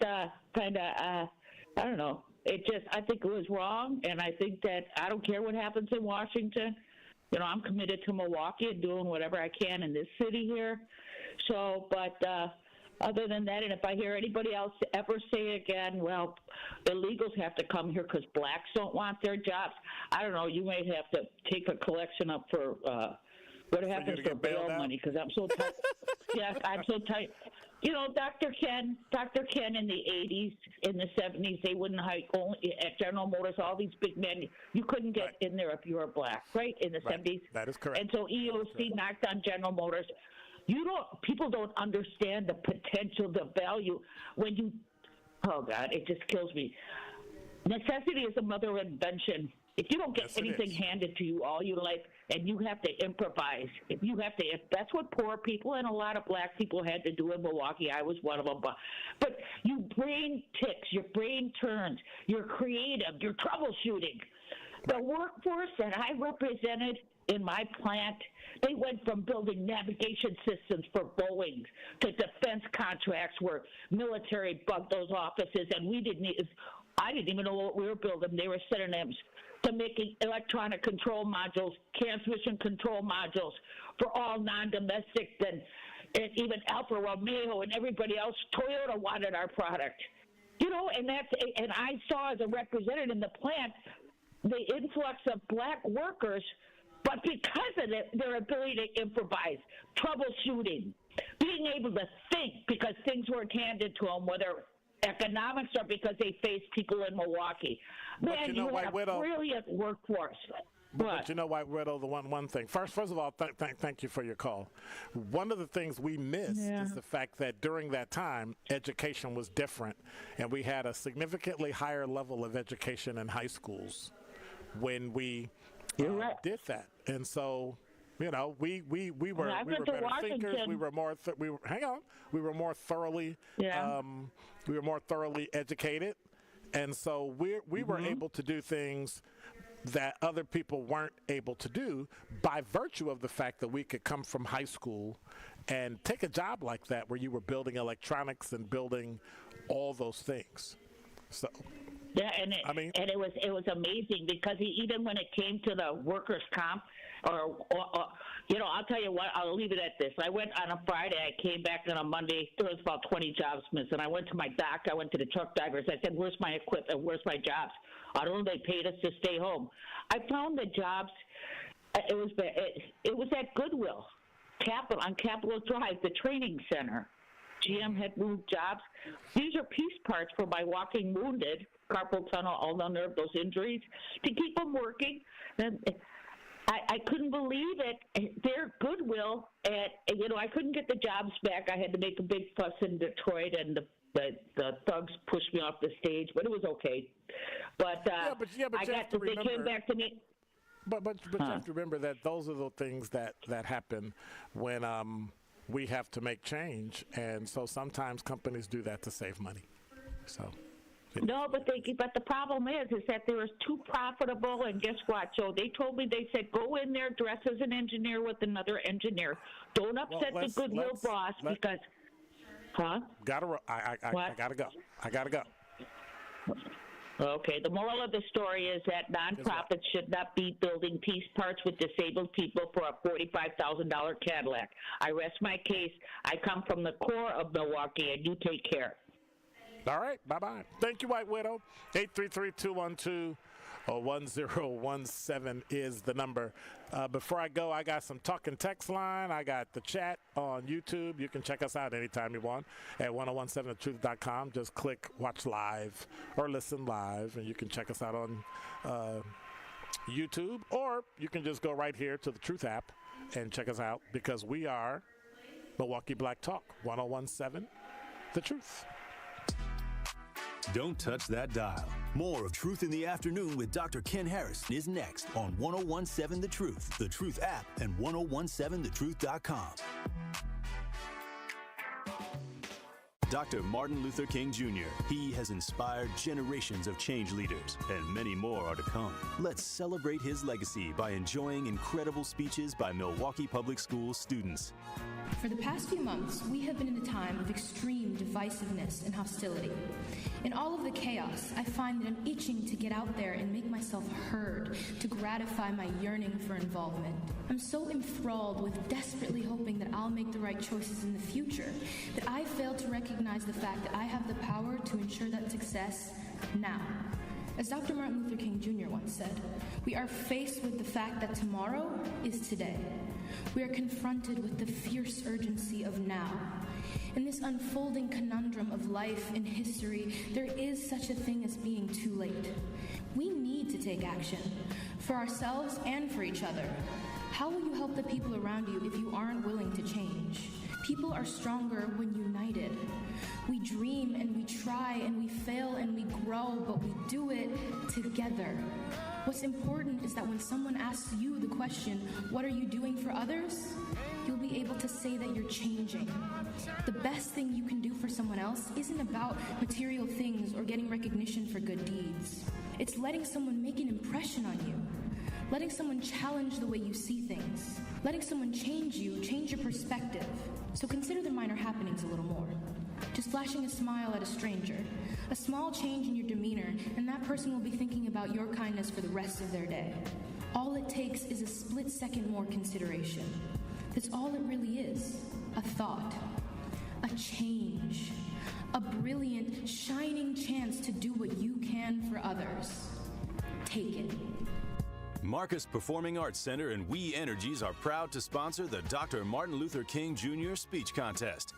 S7: kind of I don't know. I think it was wrong, and I think that I don't care what happens in Washington. I'm committed to Milwaukee and doing whatever I can in this city here. So, but other than that, and if I hear anybody else ever say again, well, illegals have to come here because blacks don't want their jobs, I don't know, you may have to take a collection up for what happens for bail money, because I'm so tight. Yeah, I'm so tight. Dr. Ken in the 80s, in the 70s, they wouldn't hire only at General Motors, all these big men. You couldn't get in there if you were black, right, in the 70s?
S2: That is correct.
S7: And so EOC knocked on General Motors. People don't understand the potential, the value when you, oh God, it just kills me. Necessity is the mother of invention. If you don't get anything handed to you all your life and you have to improvise, if that's what poor people and a lot of black people had to do in Milwaukee. I was one of them. But your brain ticks, your brain turns, you're creative, you're troubleshooting. The workforce that I represented in my plant, they went from building navigation systems for Boeing to defense contracts where military bugged those offices, and I didn't even know what we were building. They were synonyms to making electronic control modules, transmission control modules for all non-domestic, and even Alfa Romeo and everybody else. Toyota wanted our product, and I saw as a representative in the plant the influx of black workers, but because of their ability to improvise, troubleshooting, being able to think because things weren't handed to them, whether economics or because they faced people in Milwaukee. Man, you have a brilliant workforce.
S2: But you know, White Widow, the one thing. First of all, thank you for your call. One of the things we missed is the fact that during that time, education was different, and we had a significantly higher level of education in high schools when we did that. And so, we were better thinkers. We were more thoroughly we were more thoroughly educated, and so we were able to do things that other people weren't able to do by virtue of the fact that we could come from high school and take a job like that where you were building electronics and building all those things. So
S7: yeah, and it was amazing because even when it came to the workers' comp, or I'll tell you what, I'll leave it at this. I went on a Friday, I came back on a Monday, there was about 20 jobs missing. I went to my doc, I went to the truck drivers, I said, where's my equipment, where's my jobs? I don't know, they paid us to stay home. I found the jobs, it was at Goodwill, on Capitol Drive, the training center. GM had moved jobs. These are piece parts for my walking wounded, carpal tunnel, ulnar nerve, those injuries, to keep them working. And I couldn't believe it. Their Goodwill, I couldn't get the jobs back. I had to make a big fuss in Detroit, and the thugs pushed me off the stage, but it was okay. But,
S2: but
S7: they came back to me.
S2: But you have to remember that those are the things that happen when we have to make change, and so sometimes companies do that to save money. So.
S7: No, but the problem is that they were too profitable, and guess what? So they told me, they said, go in there, dress as an engineer with another engineer. Don't upset the goodwill boss because, I
S2: gotta go.
S7: Okay, the moral of the story is that nonprofits should not be building piece parts with disabled people for a $45,000 Cadillac. I rest my case. I come from the core of Milwaukee, and you take care.
S2: All right, bye-bye. Thank you, White Widow. 833-212-1017 is the number. Before I go, I got some talk and text line. I got the chat on YouTube. You can check us out anytime you want at 1017thetruth.com. Just click watch live or listen live, and you can check us out on YouTube. Or you can just go right here to the Truth app and check us out, because we are Milwaukee Black Talk, 1017 The Truth.
S1: Don't touch that dial. More of Truth in the Afternoon with Dr. Ken Harris is next on 1017 The Truth, the Truth app, and 1017thetruth.com. Dr. Martin Luther King Jr. He has inspired generations of change leaders, and many more are to come. Let's celebrate his legacy by enjoying incredible speeches by Milwaukee Public Schools students.
S8: For the past few months, we have been in a time of extreme divisiveness and hostility. In all of the chaos, I find that I'm itching to get out there and make myself heard, to gratify my yearning for involvement. I'm so enthralled with desperately hoping that I'll make the right choices in the future that I fail to recognize the fact that I have the power to ensure that success now. As Dr. Martin Luther King Jr. once said, we are faced with the fact that tomorrow is today. We are confronted with the fierce urgency of now. In this unfolding conundrum of life and history, there is such a thing as being too late. We need to take action, for ourselves and for each other. How will you help the people around you if you aren't willing to change? People are stronger when united. We dream and we try and we fail and we grow, but we do it together. What's important is that when someone asks you the question, what are you doing for others? You'll be able to say that you're changing. The best thing you can do for someone else isn't about material things or getting recognition for good deeds. It's letting someone make an impression on you. Letting someone challenge the way you see things. Letting someone change you, change your perspective. So consider the minor happenings a little more. Just flashing a smile at a stranger. A small change in your demeanor, and that person will be thinking about your kindness for the rest of their day. All it takes is a split second more consideration. That's all it really is. A thought. A change. A brilliant, shining chance to do what you can for others. Take it.
S1: Marcus Performing Arts Center and We Energies are proud to sponsor the Dr. Martin Luther King Jr. Speech Contest.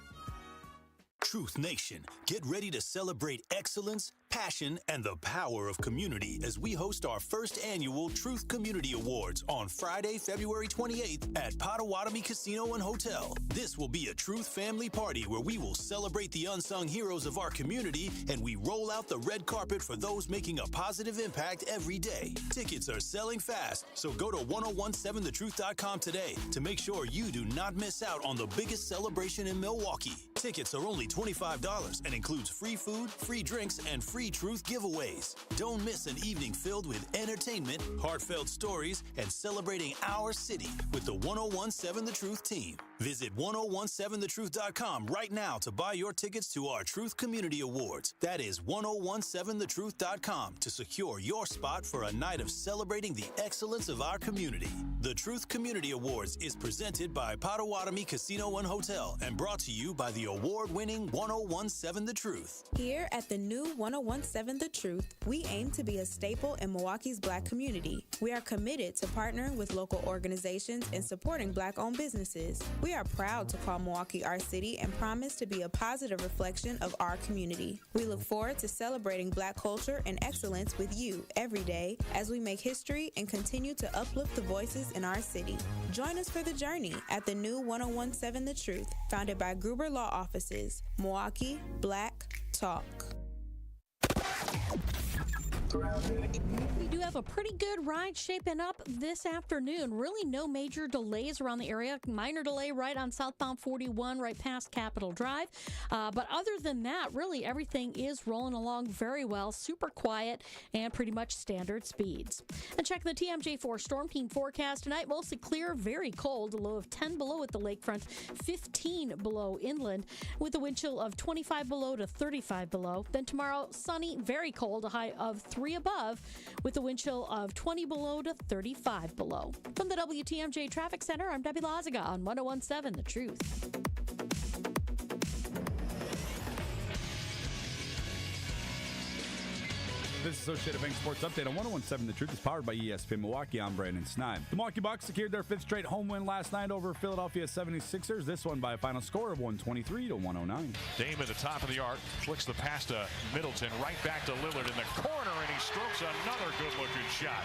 S1: Truth Nation, get ready to celebrate excellence, passion, and the power of community as we host our first annual Truth Community Awards on Friday, February 28th at Potawatomi Casino and Hotel. This will be a Truth family party where we will celebrate the unsung heroes of our community, and we roll out the red carpet for those making a positive impact every day. Tickets are selling fast, so go to 1017thetruth.com today to make sure you do not miss out on the biggest celebration in Milwaukee. Tickets are only $25 and includes free food, free drinks, and free Truth giveaways. Don't miss an evening filled with entertainment, heartfelt stories, and celebrating our city with the 1017 The Truth team. Visit 1017thetruth.com right now to buy your tickets to our Truth Community Awards. That is 1017thetruth.com to secure your spot for a night of celebrating the excellence of our community. The Truth Community Awards is presented by Potawatomi Casino and Hotel and brought to you by the award-winning 1017 The Truth.
S9: Here at the new 1017 The Truth, we aim to be a staple in Milwaukee's Black community. We are committed to partnering with local organizations and supporting Black-owned businesses. We are proud to call Milwaukee our city and promise to be a positive reflection of our community. We look forward to celebrating Black culture and excellence with you every day as we make history and continue to uplift the voices in our city. Join us for the journey at the new 1017 The Truth, founded by Gruber Law Offices. Milwaukee Black Talk.
S4: We do have a pretty good ride shaping up this afternoon. Really no major delays around the area. Minor delay right on southbound 41 right past Capitol Drive. But other than that, really everything is rolling along very well. Super quiet and pretty much standard speeds. And check the TMJ4 Storm Team forecast tonight. Mostly clear, very cold. A low of 10 below at the lakefront, 15 below inland with a wind chill of 25 below to 35 below. Then tomorrow, sunny, very cold, a high of 3 above with a wind chill of 20 below to 35 below. From the WTMJ Traffic Center, I'm Debbie Lazaga on 101.7 The Truth.
S10: This Associated Bank Sports Update on 101.7 The Truth is powered by ESPN Milwaukee. I'm Brandon Sneim. The Milwaukee Bucks secured their 5th straight home win last night over Philadelphia 76ers. This one by a final score of 123 to 109.
S12: Dame at the top of the arc, flicks the pass to Middleton, right back to Lillard in the corner, and he strokes another good-looking shot.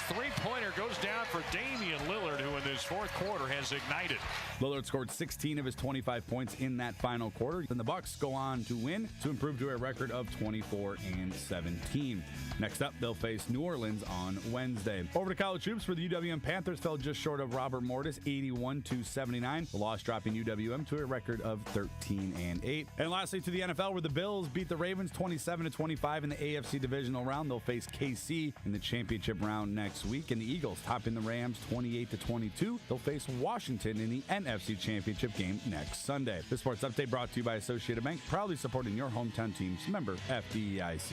S12: Three-pointer goes down for Damian Lillard, who in this fourth quarter has ignited.
S10: Lillard scored 16 of his 25 points in that final quarter. Then the Bucks go on to win to improve to a record of 24-17. Next up, they'll face New Orleans on Wednesday. Over to college hoops for the UWM Panthers fell just short of Robert Mortis, 81-79. The loss dropping UWM to a record of 13-8. And lastly, to the NFL, where the Bills beat the Ravens 27-25 in the AFC divisional round. They'll face KC in the championship round next week. And the Eagles topping the Rams 28-22. They'll face Washington in the NFC Championship game next Sunday. This sports update brought to you by Associated Bank, proudly supporting your hometown teams. Member FDIC.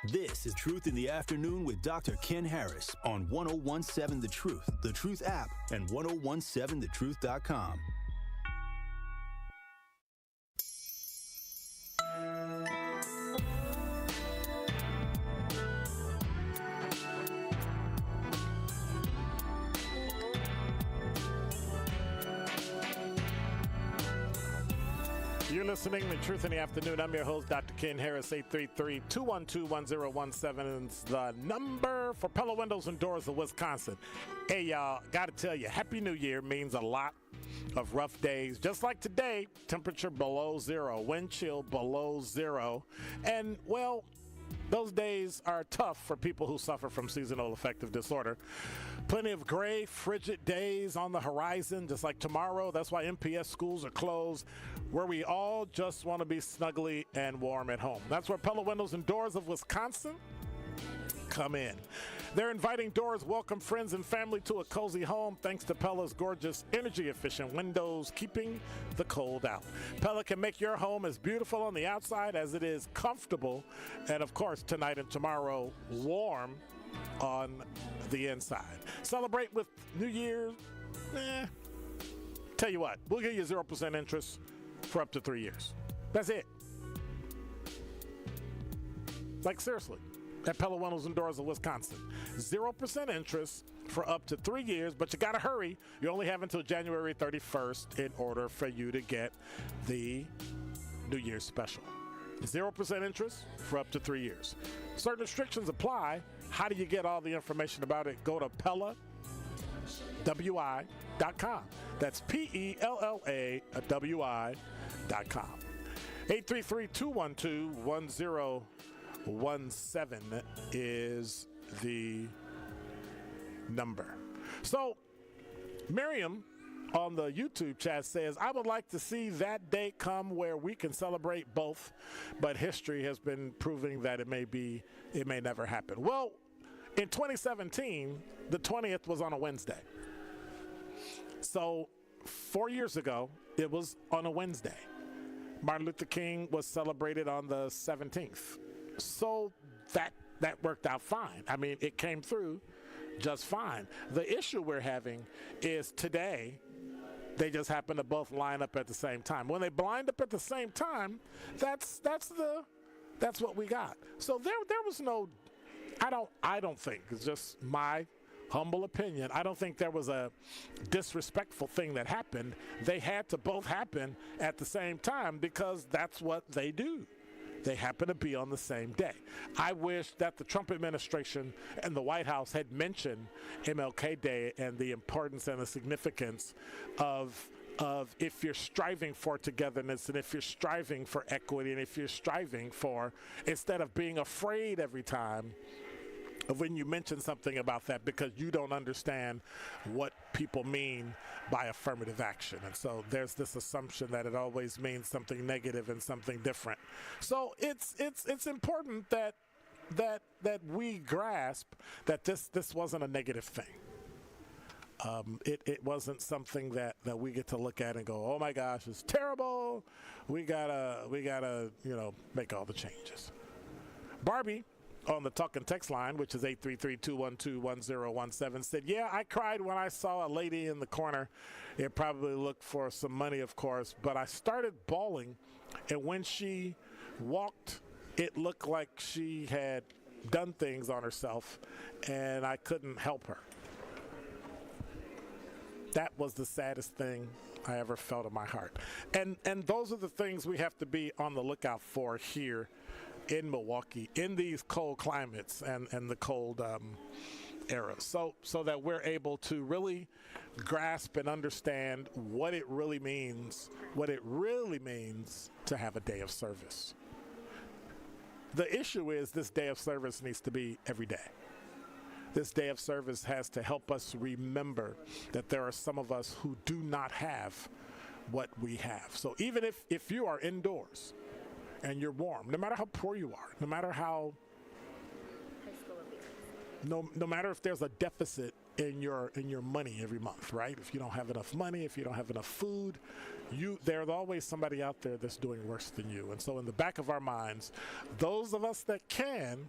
S1: This is Truth in the Afternoon with Dr. Ken Harris on 101.7 The Truth app, and 1017thetruth.com.
S2: You're listening to Truth in the Afternoon. I'm your host, Dr. Ken Harris. 833-212-1017 is the number for Pella Windows and Doors of Wisconsin. Hey, y'all, got to tell you, Happy New Year means a lot of rough days. Just like today, temperature below zero, wind chill below zero. And, well, those days are tough for people who suffer from seasonal affective disorder. Plenty of gray, frigid days on the horizon, just like tomorrow. That's why MPS schools are closed, where we all just want to be snugly and warm at home. That's where Pella Windows and Doors of Wisconsin come in. Their inviting doors welcome friends and family to a cozy home thanks to Pella's gorgeous, energy-efficient windows, keeping the cold out. Pella can make your home as beautiful on the outside as it is comfortable, and of course, tonight and tomorrow, warm on the inside. Celebrate with New Year's. Tell you what, we'll give you 0% interest for up to 3 years. That's it. Like, seriously. At Pella Windows and Doors of Wisconsin. 0% interest for up to 3 years, but you got to hurry. You only have until January 31st in order for you to get the New Year's special. 0% interest for up to 3 years. Certain restrictions apply. How do you get all the information about it? Go to PellaWI.com. That's PellaWI.com. 833-212-1017 is the number. So, Miriam on the YouTube chat says, I would like to see that day come where we can celebrate both, but history has been proving that it may never happen. Well, in 2017, the 20th was on a Wednesday. So 4 years ago, it was on a Wednesday. Martin Luther King was celebrated on the 17th. So that worked out fine. I mean, it came through just fine. The issue we're having is today, they just happen to both line up at the same time. When they blind up at the same time, that's what we got. So there was no, I don't think, it's just my humble opinion, I don't think there was a disrespectful thing that happened. They had to both happen at the same time because that's what they do. They happen to be on the same day. I wish that the Trump administration and the White House had mentioned MLK Day and the importance and the significance of of if you're striving for togetherness and if you're striving for equity and if you're striving for, instead of being afraid every time of when you mention something about that because you don't understand what people mean by affirmative action. And so there's this assumption that it always means something negative and something different. So it's important that we grasp that this wasn't a negative thing. It wasn't something that we get to look at and go, oh my gosh, it's terrible. We gotta make all the changes. Barbie on the talk and text line, which is 833-212-1017, said, yeah, I cried when I saw a lady in the corner. It probably looked for some money, of course, but I started bawling, and when she walked, it looked like she had done things on herself, and I couldn't help her. That was the saddest thing I ever felt in my heart. And those are the things we have to be on the lookout for here in Milwaukee, in these cold climates and the cold eras, so that we're able to really grasp and understand what it really means to have a day of service. The issue is this day of service needs to be every day. This day of service has to help us remember that there are some of us who do not have what we have. So even if you are indoors and you're warm, no matter how poor you are, no matter how, no matter if there's a deficit in your money every month, right? If you don't have enough money, if you don't have enough food, there's always somebody out there that's doing worse than you. And so in the back of our minds, those of us that can,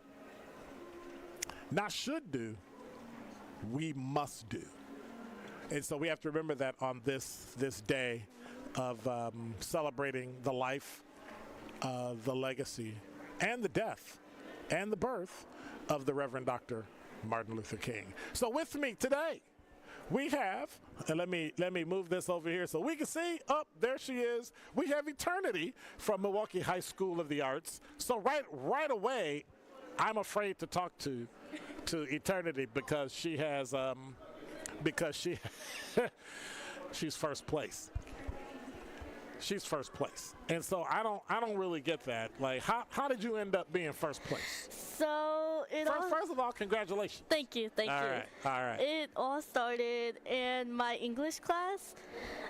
S2: not should do, we must do. And so we have to remember that on this day of celebrating the life, the legacy, and the death, and the birth of the Reverend Dr. Martin Luther King. So with me today, we have, and let me move this over here so we can see, there she is. We have Eternity from Milwaukee High School of the Arts. So right away, I'm afraid to talk to Eternity because she has she's first place. She's first place. And so I don't really get that. Like, how did you end up being first place?
S15: So
S2: first of all, congratulations.
S15: Thank you.
S2: All right.
S15: It all started in my English class.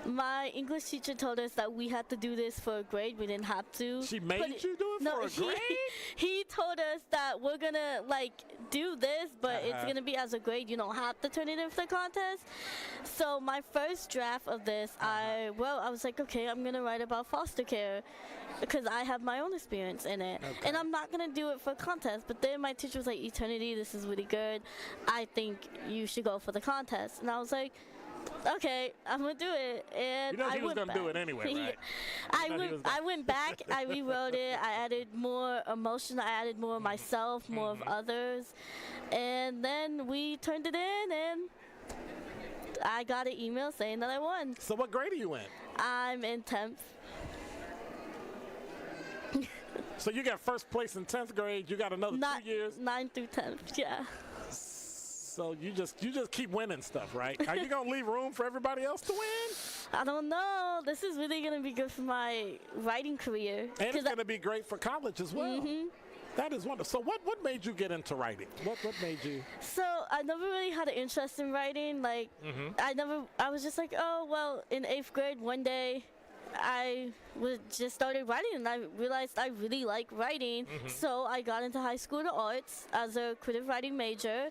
S15: My English teacher told us that we had to do this for a grade. We didn't have to.
S2: She made you do it for a grade?
S15: He told us that we're gonna do this, but it's gonna be as a grade. You don't have to turn it in for the contest. So my first draft of this, I was like, okay, I'm gonna write about foster care because I have my own experience in it. Okay. And I'm not going to do it for a contest. But then my teacher was like, Eternity, this is really good. I think you should go for the contest. And I was like, okay, I'm going to do it. And
S2: he was going to do it anyway, right?
S15: I went back, I rewrote it, I added more emotion, I added more of myself, more of others. And then we turned it in, and I got an email saying that I won.
S2: So what grade are you in?
S15: I'm in 10th.
S2: So you got first place in 10th grade. You got another 2 years.
S15: 9th through 10th, yeah.
S2: So you just keep winning stuff, right? Are you gonna leave room for everybody else to win?
S15: I don't know. This is really gonna be good for my writing career.
S2: And it's gonna be great for college as well. Mm-hmm. That is wonderful. So what made you get into writing? What made you?
S15: So I never really had an interest in writing. I was just like, oh, well, in 8th grade, one day, I just started writing, and I realized I really like writing. Mm-hmm. So I got into High School of the Arts as a creative writing major,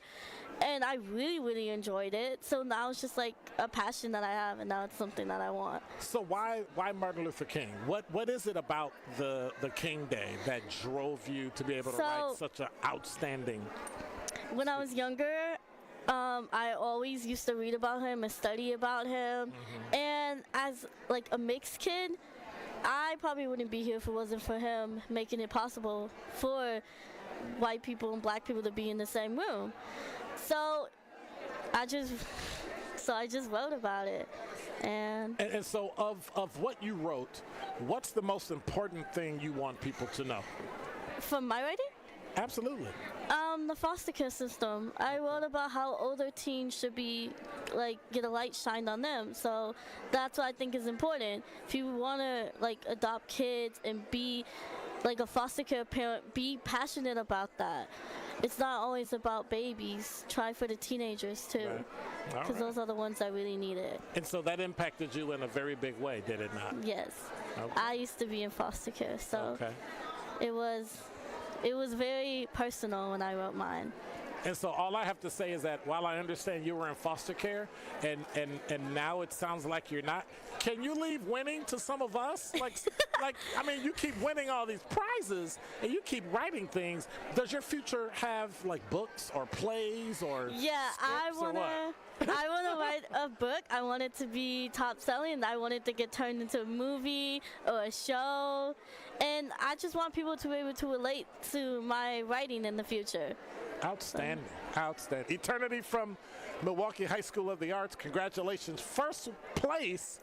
S15: and I really, really enjoyed it. So now it's just like a passion that I have, and now it's something that I want.
S2: So why Martin Luther King? What is it about the King Day that drove you to be able to write such an outstanding?
S15: When I was younger, I always used to read about him and study about him. Mm-hmm. And as a mixed kid, I probably wouldn't be here if it wasn't for him making it possible for white people and black people to be in the same room. So I just wrote about it. And
S2: so of what you wrote, what's the most important thing you want people to know?
S15: From my writing?
S2: Absolutely.
S15: the foster care system. I wrote about how older teens should be, get a light shined on them. So that's what I think is important. If you want to, adopt kids and be, a foster care parent, be passionate about that. It's not always about babies. Try for the teenagers, too. Because those are the ones that really need it.
S2: And so that impacted you in a very big way, did it not?
S15: Yes.
S2: Okay.
S15: I used to be in foster care, so it was very personal when I wrote mine.
S2: And so all I have to say is that while I understand you were in foster care and now it sounds like you're not, can you leave winning to some of us? You keep winning all these prizes and you keep writing things. Does your future have books or plays or
S15: I want to write a book. I want it to be top selling. I want it to get turned into a movie or a show. And I just want people to be able to relate to my writing in the future.
S2: Outstanding. Outstanding. Eternity from Milwaukee High School of the Arts. Congratulations. First place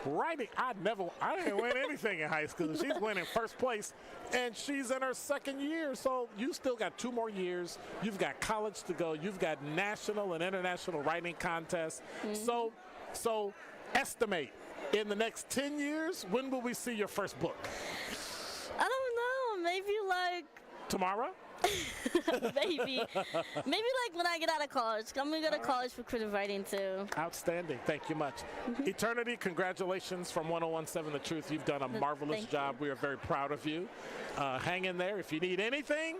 S2: writing. I didn't win anything in high school. She's winning first place, and she's in her second year. So you still got 2 more years. You've got college to go. You've got national and international writing contests. Mm-hmm. So estimate, in the next 10 years, when will we see your first book?
S15: I don't know. Maybe
S2: tomorrow?
S15: Maybe when I get out of college. I'm going to go to college for creative writing, too.
S2: Outstanding. Thank you much. Eternity, congratulations from 101.7 The Truth. You've done a marvelous job. We are very proud of you. Hang in there. If you need anything,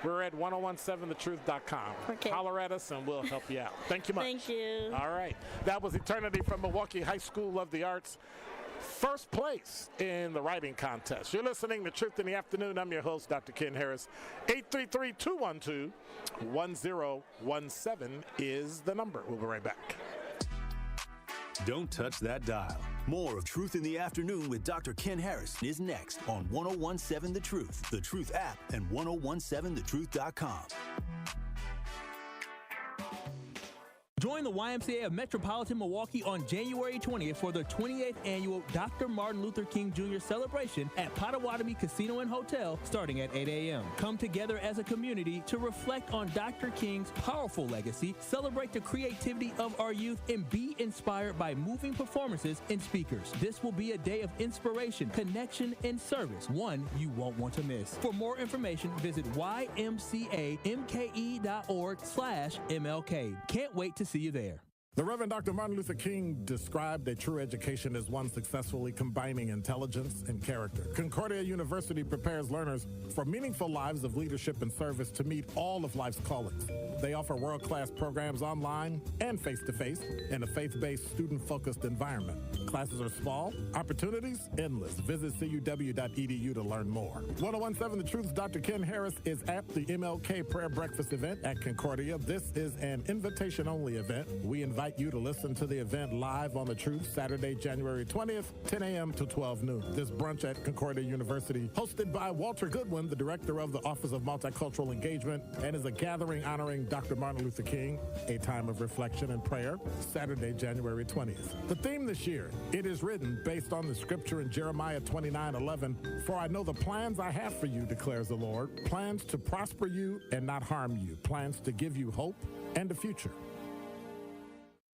S2: we're at 1017thetruth.com. Okay. Holler at us, and we'll help you out. Thank you much.
S15: Thank you.
S2: All right. That was Eternity from Milwaukee High School of the Arts. First place in the writing contest. You're listening to Truth in the Afternoon. I'm your host, Dr. Ken Harris. 833-212-1017 is the number. We'll be right back.
S1: Don't touch that dial. More of Truth in the Afternoon with Dr. Ken Harris is next on 1017 The Truth, The Truth app, and 1017thetruth.com.
S16: Join the YMCA of Metropolitan Milwaukee on January 20th for the 28th annual Dr. Martin Luther King Jr. celebration at Potawatomi Casino and Hotel starting at 8 a.m. Come together as a community to reflect on Dr. King's powerful legacy, celebrate the creativity of our youth, and be inspired by moving performances and speakers. This will be a day of inspiration, connection, and service, one you won't want to miss. For more information, visit ymcamke.org/MLK. Can't wait to see you there.
S2: The Reverend Dr. Martin Luther King described a true education as one successfully combining intelligence and character. Concordia University prepares learners for meaningful lives of leadership and service to meet all of life's callings. They offer world-class programs online and face-to-face in a faith-based, student-focused environment. Classes are small, opportunities endless. Visit cuw.edu to learn more. 1017 The Truth's Dr. Ken Harris is at the MLK Prayer Breakfast event at Concordia. This is an invitation-only event. We invite you to listen to the event live on The Truth Saturday, January 20th, 10 a.m. to 12 noon. This brunch at Concordia University, hosted by Walter Goodwin, the director of the Office of Multicultural Engagement, and is a gathering honoring Dr. Martin Luther King, a time of reflection and prayer, Saturday, January 20th. The theme this year, it is written based on the scripture in Jeremiah 29:11, "For I know the plans I have for you, declares the Lord, plans to prosper you and not harm you, plans to give you hope and a future."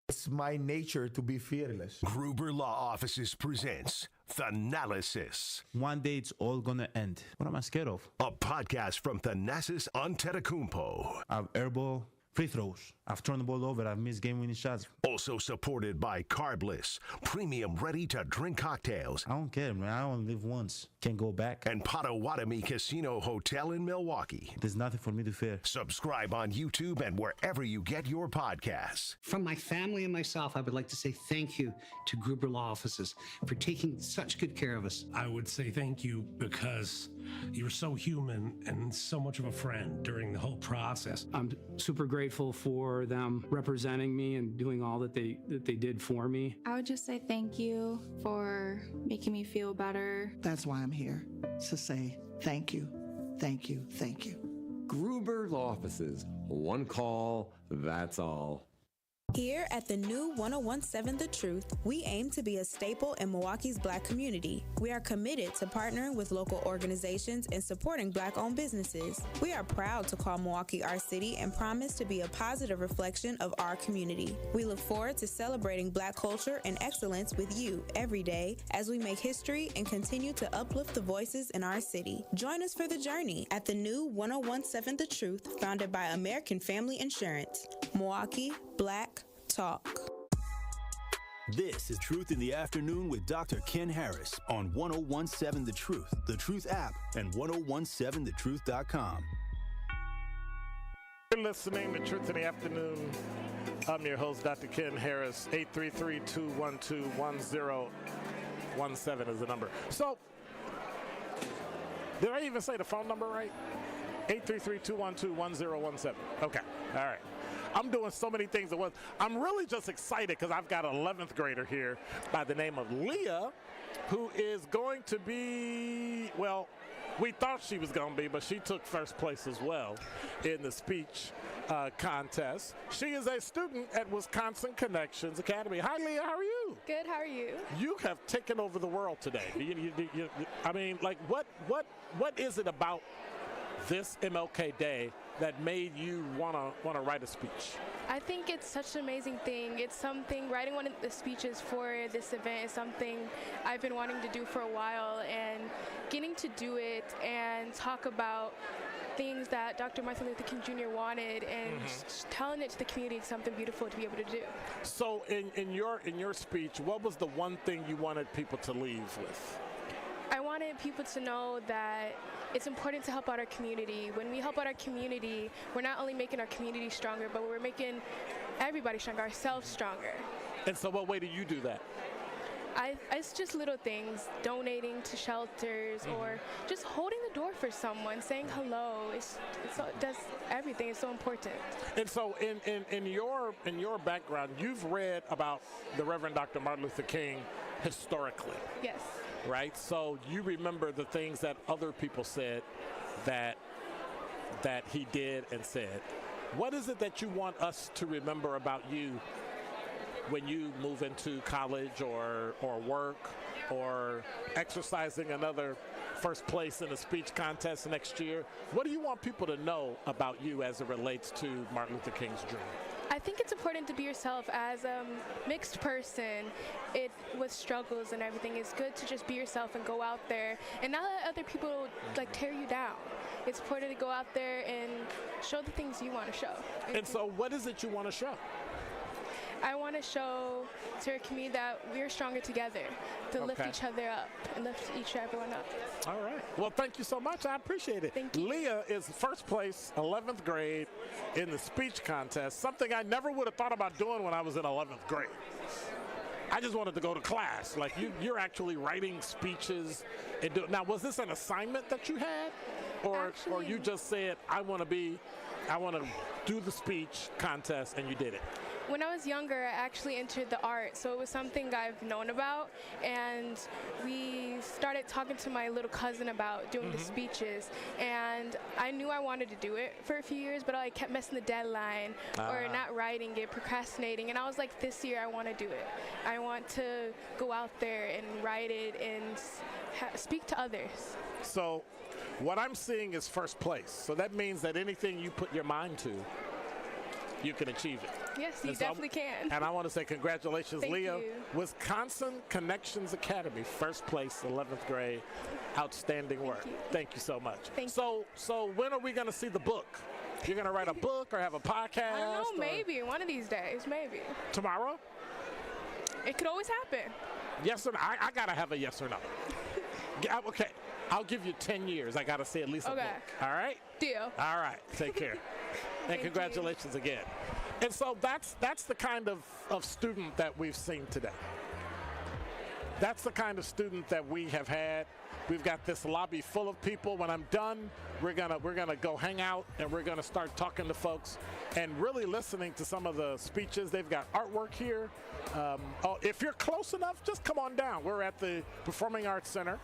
S18: It's my nature to be fearless.
S1: Gruber Law Offices presents Thanalysis.
S19: One day it's all gonna end. What am I scared of?
S1: A podcast from Thanasis Antetokounmpo.
S19: I've airball, free throws. I've turned the ball over. I've missed game-winning shots.
S1: Also supported by Carbless, premium ready-to-drink cocktails.
S19: I don't care, man. I only live once. Can't go back.
S1: And Potawatomi Casino Hotel in Milwaukee.
S19: There's nothing for me to fear.
S1: Subscribe on YouTube and wherever you get your podcasts.
S20: From my family and myself, I would like to say thank you to Gruber Law Offices for taking such good care of us.
S25: I would say thank you because you're so human and so much of a friend during the whole process.
S26: I'm super grateful for them representing me and doing all that they did for me.
S27: I would just say thank you for making me feel better.
S28: That's why I'm here, to say thank you, thank you, thank you.
S6: Gruber Law Offices. One call, that's all.
S9: Here at the new 1017 The Truth, we aim to be a staple in Milwaukee's Black community. We are committed to partnering with local organizations and supporting Black-owned businesses. We are proud to call Milwaukee our city and promise to be a positive reflection of our community. We look forward to celebrating Black culture and excellence with you every day as we make history and continue to uplift the voices in our city. Join us for the journey at the new 1017 The Truth, founded by American Family Insurance. Milwaukee Black Talk.
S1: This is Truth in the Afternoon with Dr. Ken Harris on 1017 The Truth app, and 1017thetruth.com.
S2: You're listening to Truth in the Afternoon. I'm your host, Dr. Ken Harris. 833-212-1017 is the number. So, did I even say the phone number right? 833-212-1017. Okay, all right. I'm doing so many things at once. I'm really just excited because I've got an 11th grader here by the name of Leah, who is going to be, well, we thought she was going to be, but she took first place as well in the speech contest. She is a student at Wisconsin Connections Academy. Hi, Leah. How are you?
S3: Good. How are you?
S2: You have taken over the world today. I mean, like, what is it about this MLK Day that made you want to write a speech?
S3: I think it's such an amazing thing. It's something, writing one of the speeches for this event is something I've been wanting to do for a while, and getting to do it and talk about things that Dr. Martin Luther King Jr. wanted, and telling it to the community is something beautiful to be able to do.
S2: So in your speech, what was the one thing you wanted people to leave with?
S3: I wanted people to know that it's important to help out our community. When we help out our community, we're not only making our community stronger, but we're making everybody stronger, ourselves stronger.
S2: And so what way do you do that?
S3: It's just little things, donating to shelters, or just holding the door for someone, saying hello. It does everything. It's so important.
S2: And so in your background, you've read about the Reverend Dr. Martin Luther King historically.
S3: Yes.
S2: Right? So you remember the things that other people said that he did and said. What is it that you want us to remember about you when you move into college or work or exercising another first place in a speech contest next year? What do you want people to know about you as it relates to Martin Luther King's dream?
S3: I think it's important to be yourself as a mixed person. With struggles and everything, it's good to just be yourself and go out there and not let other people tear you down. It's important to go out there and show the things you want to show.
S2: And so what is it you want to show?
S3: I want to show to our community that we're stronger together, to lift each other up and lift everyone up.
S2: All right. Well, thank you so much. I appreciate it.
S3: Thank you.
S2: Leah is first place, 11th grade in the speech contest, something I never would have thought about doing when I was in 11th grade. I just wanted to go to class. Like, you're actually writing speeches. Now, was this an assignment that you had? Or you just said, I want to do the speech contest, and you did it?
S3: When I was younger, I actually entered the art, so it was something I've known about, and we started talking to my little cousin about doing the speeches, and I knew I wanted to do it for a few years, but I kept missing the deadline or not writing it, procrastinating, and I was like, this year I want to do it. I want to go out there and write it and speak to others.
S2: So what I'm seeing is first place, so that means that anything you put your mind to, you can achieve it.
S3: Yes, you definitely can.
S2: And I want to say congratulations,
S3: Thank
S2: Leah.
S3: you.
S2: Wisconsin Connections Academy, first place, 11th grade. Outstanding work. Thank you so much.
S3: Thank you.
S2: So when are we going to see the book? You're going to write a book or have a podcast?
S3: I don't know, maybe. One of these days, maybe.
S2: Tomorrow?
S3: It could always happen.
S2: Yes or no? I got to have a yes or no. Okay. I'll give you 10 years. I got to see at least a book. All right?
S3: Deal.
S2: All right. Take care. And congratulations again. And so that's the kind of student that we've seen today. That's the kind of student that we have had. We've got this lobby full of people. When I'm done, we're gonna go hang out and we're gonna start talking to folks and really listening to some of the speeches. They've got artwork here. If you're close enough, just come on down. We're at the Performing Arts Center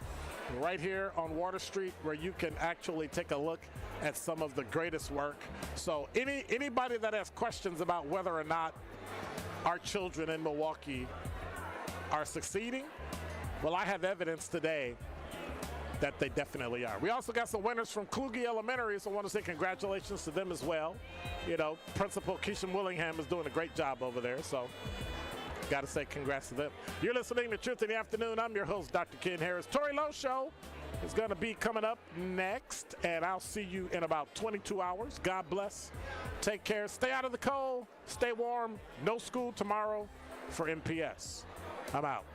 S2: right here on Water Street, where you can actually take a look at some of the greatest work. So anybody that has questions about whether or not our children in Milwaukee are succeeding? Well, I have evidence today that they definitely are. We also got some winners from Kluge Elementary, so I want to say congratulations to them as well. You know, Principal Keisha Willingham is doing a great job over there, so got to say congrats to them. You're listening to Truth in the Afternoon. I'm your host, Dr. Ken Harris. Tori Lowe Show is going to be coming up next, and I'll see you in about 22 hours. God bless. Take care. Stay out of the cold. Stay warm. No school tomorrow for MPS. I'm out.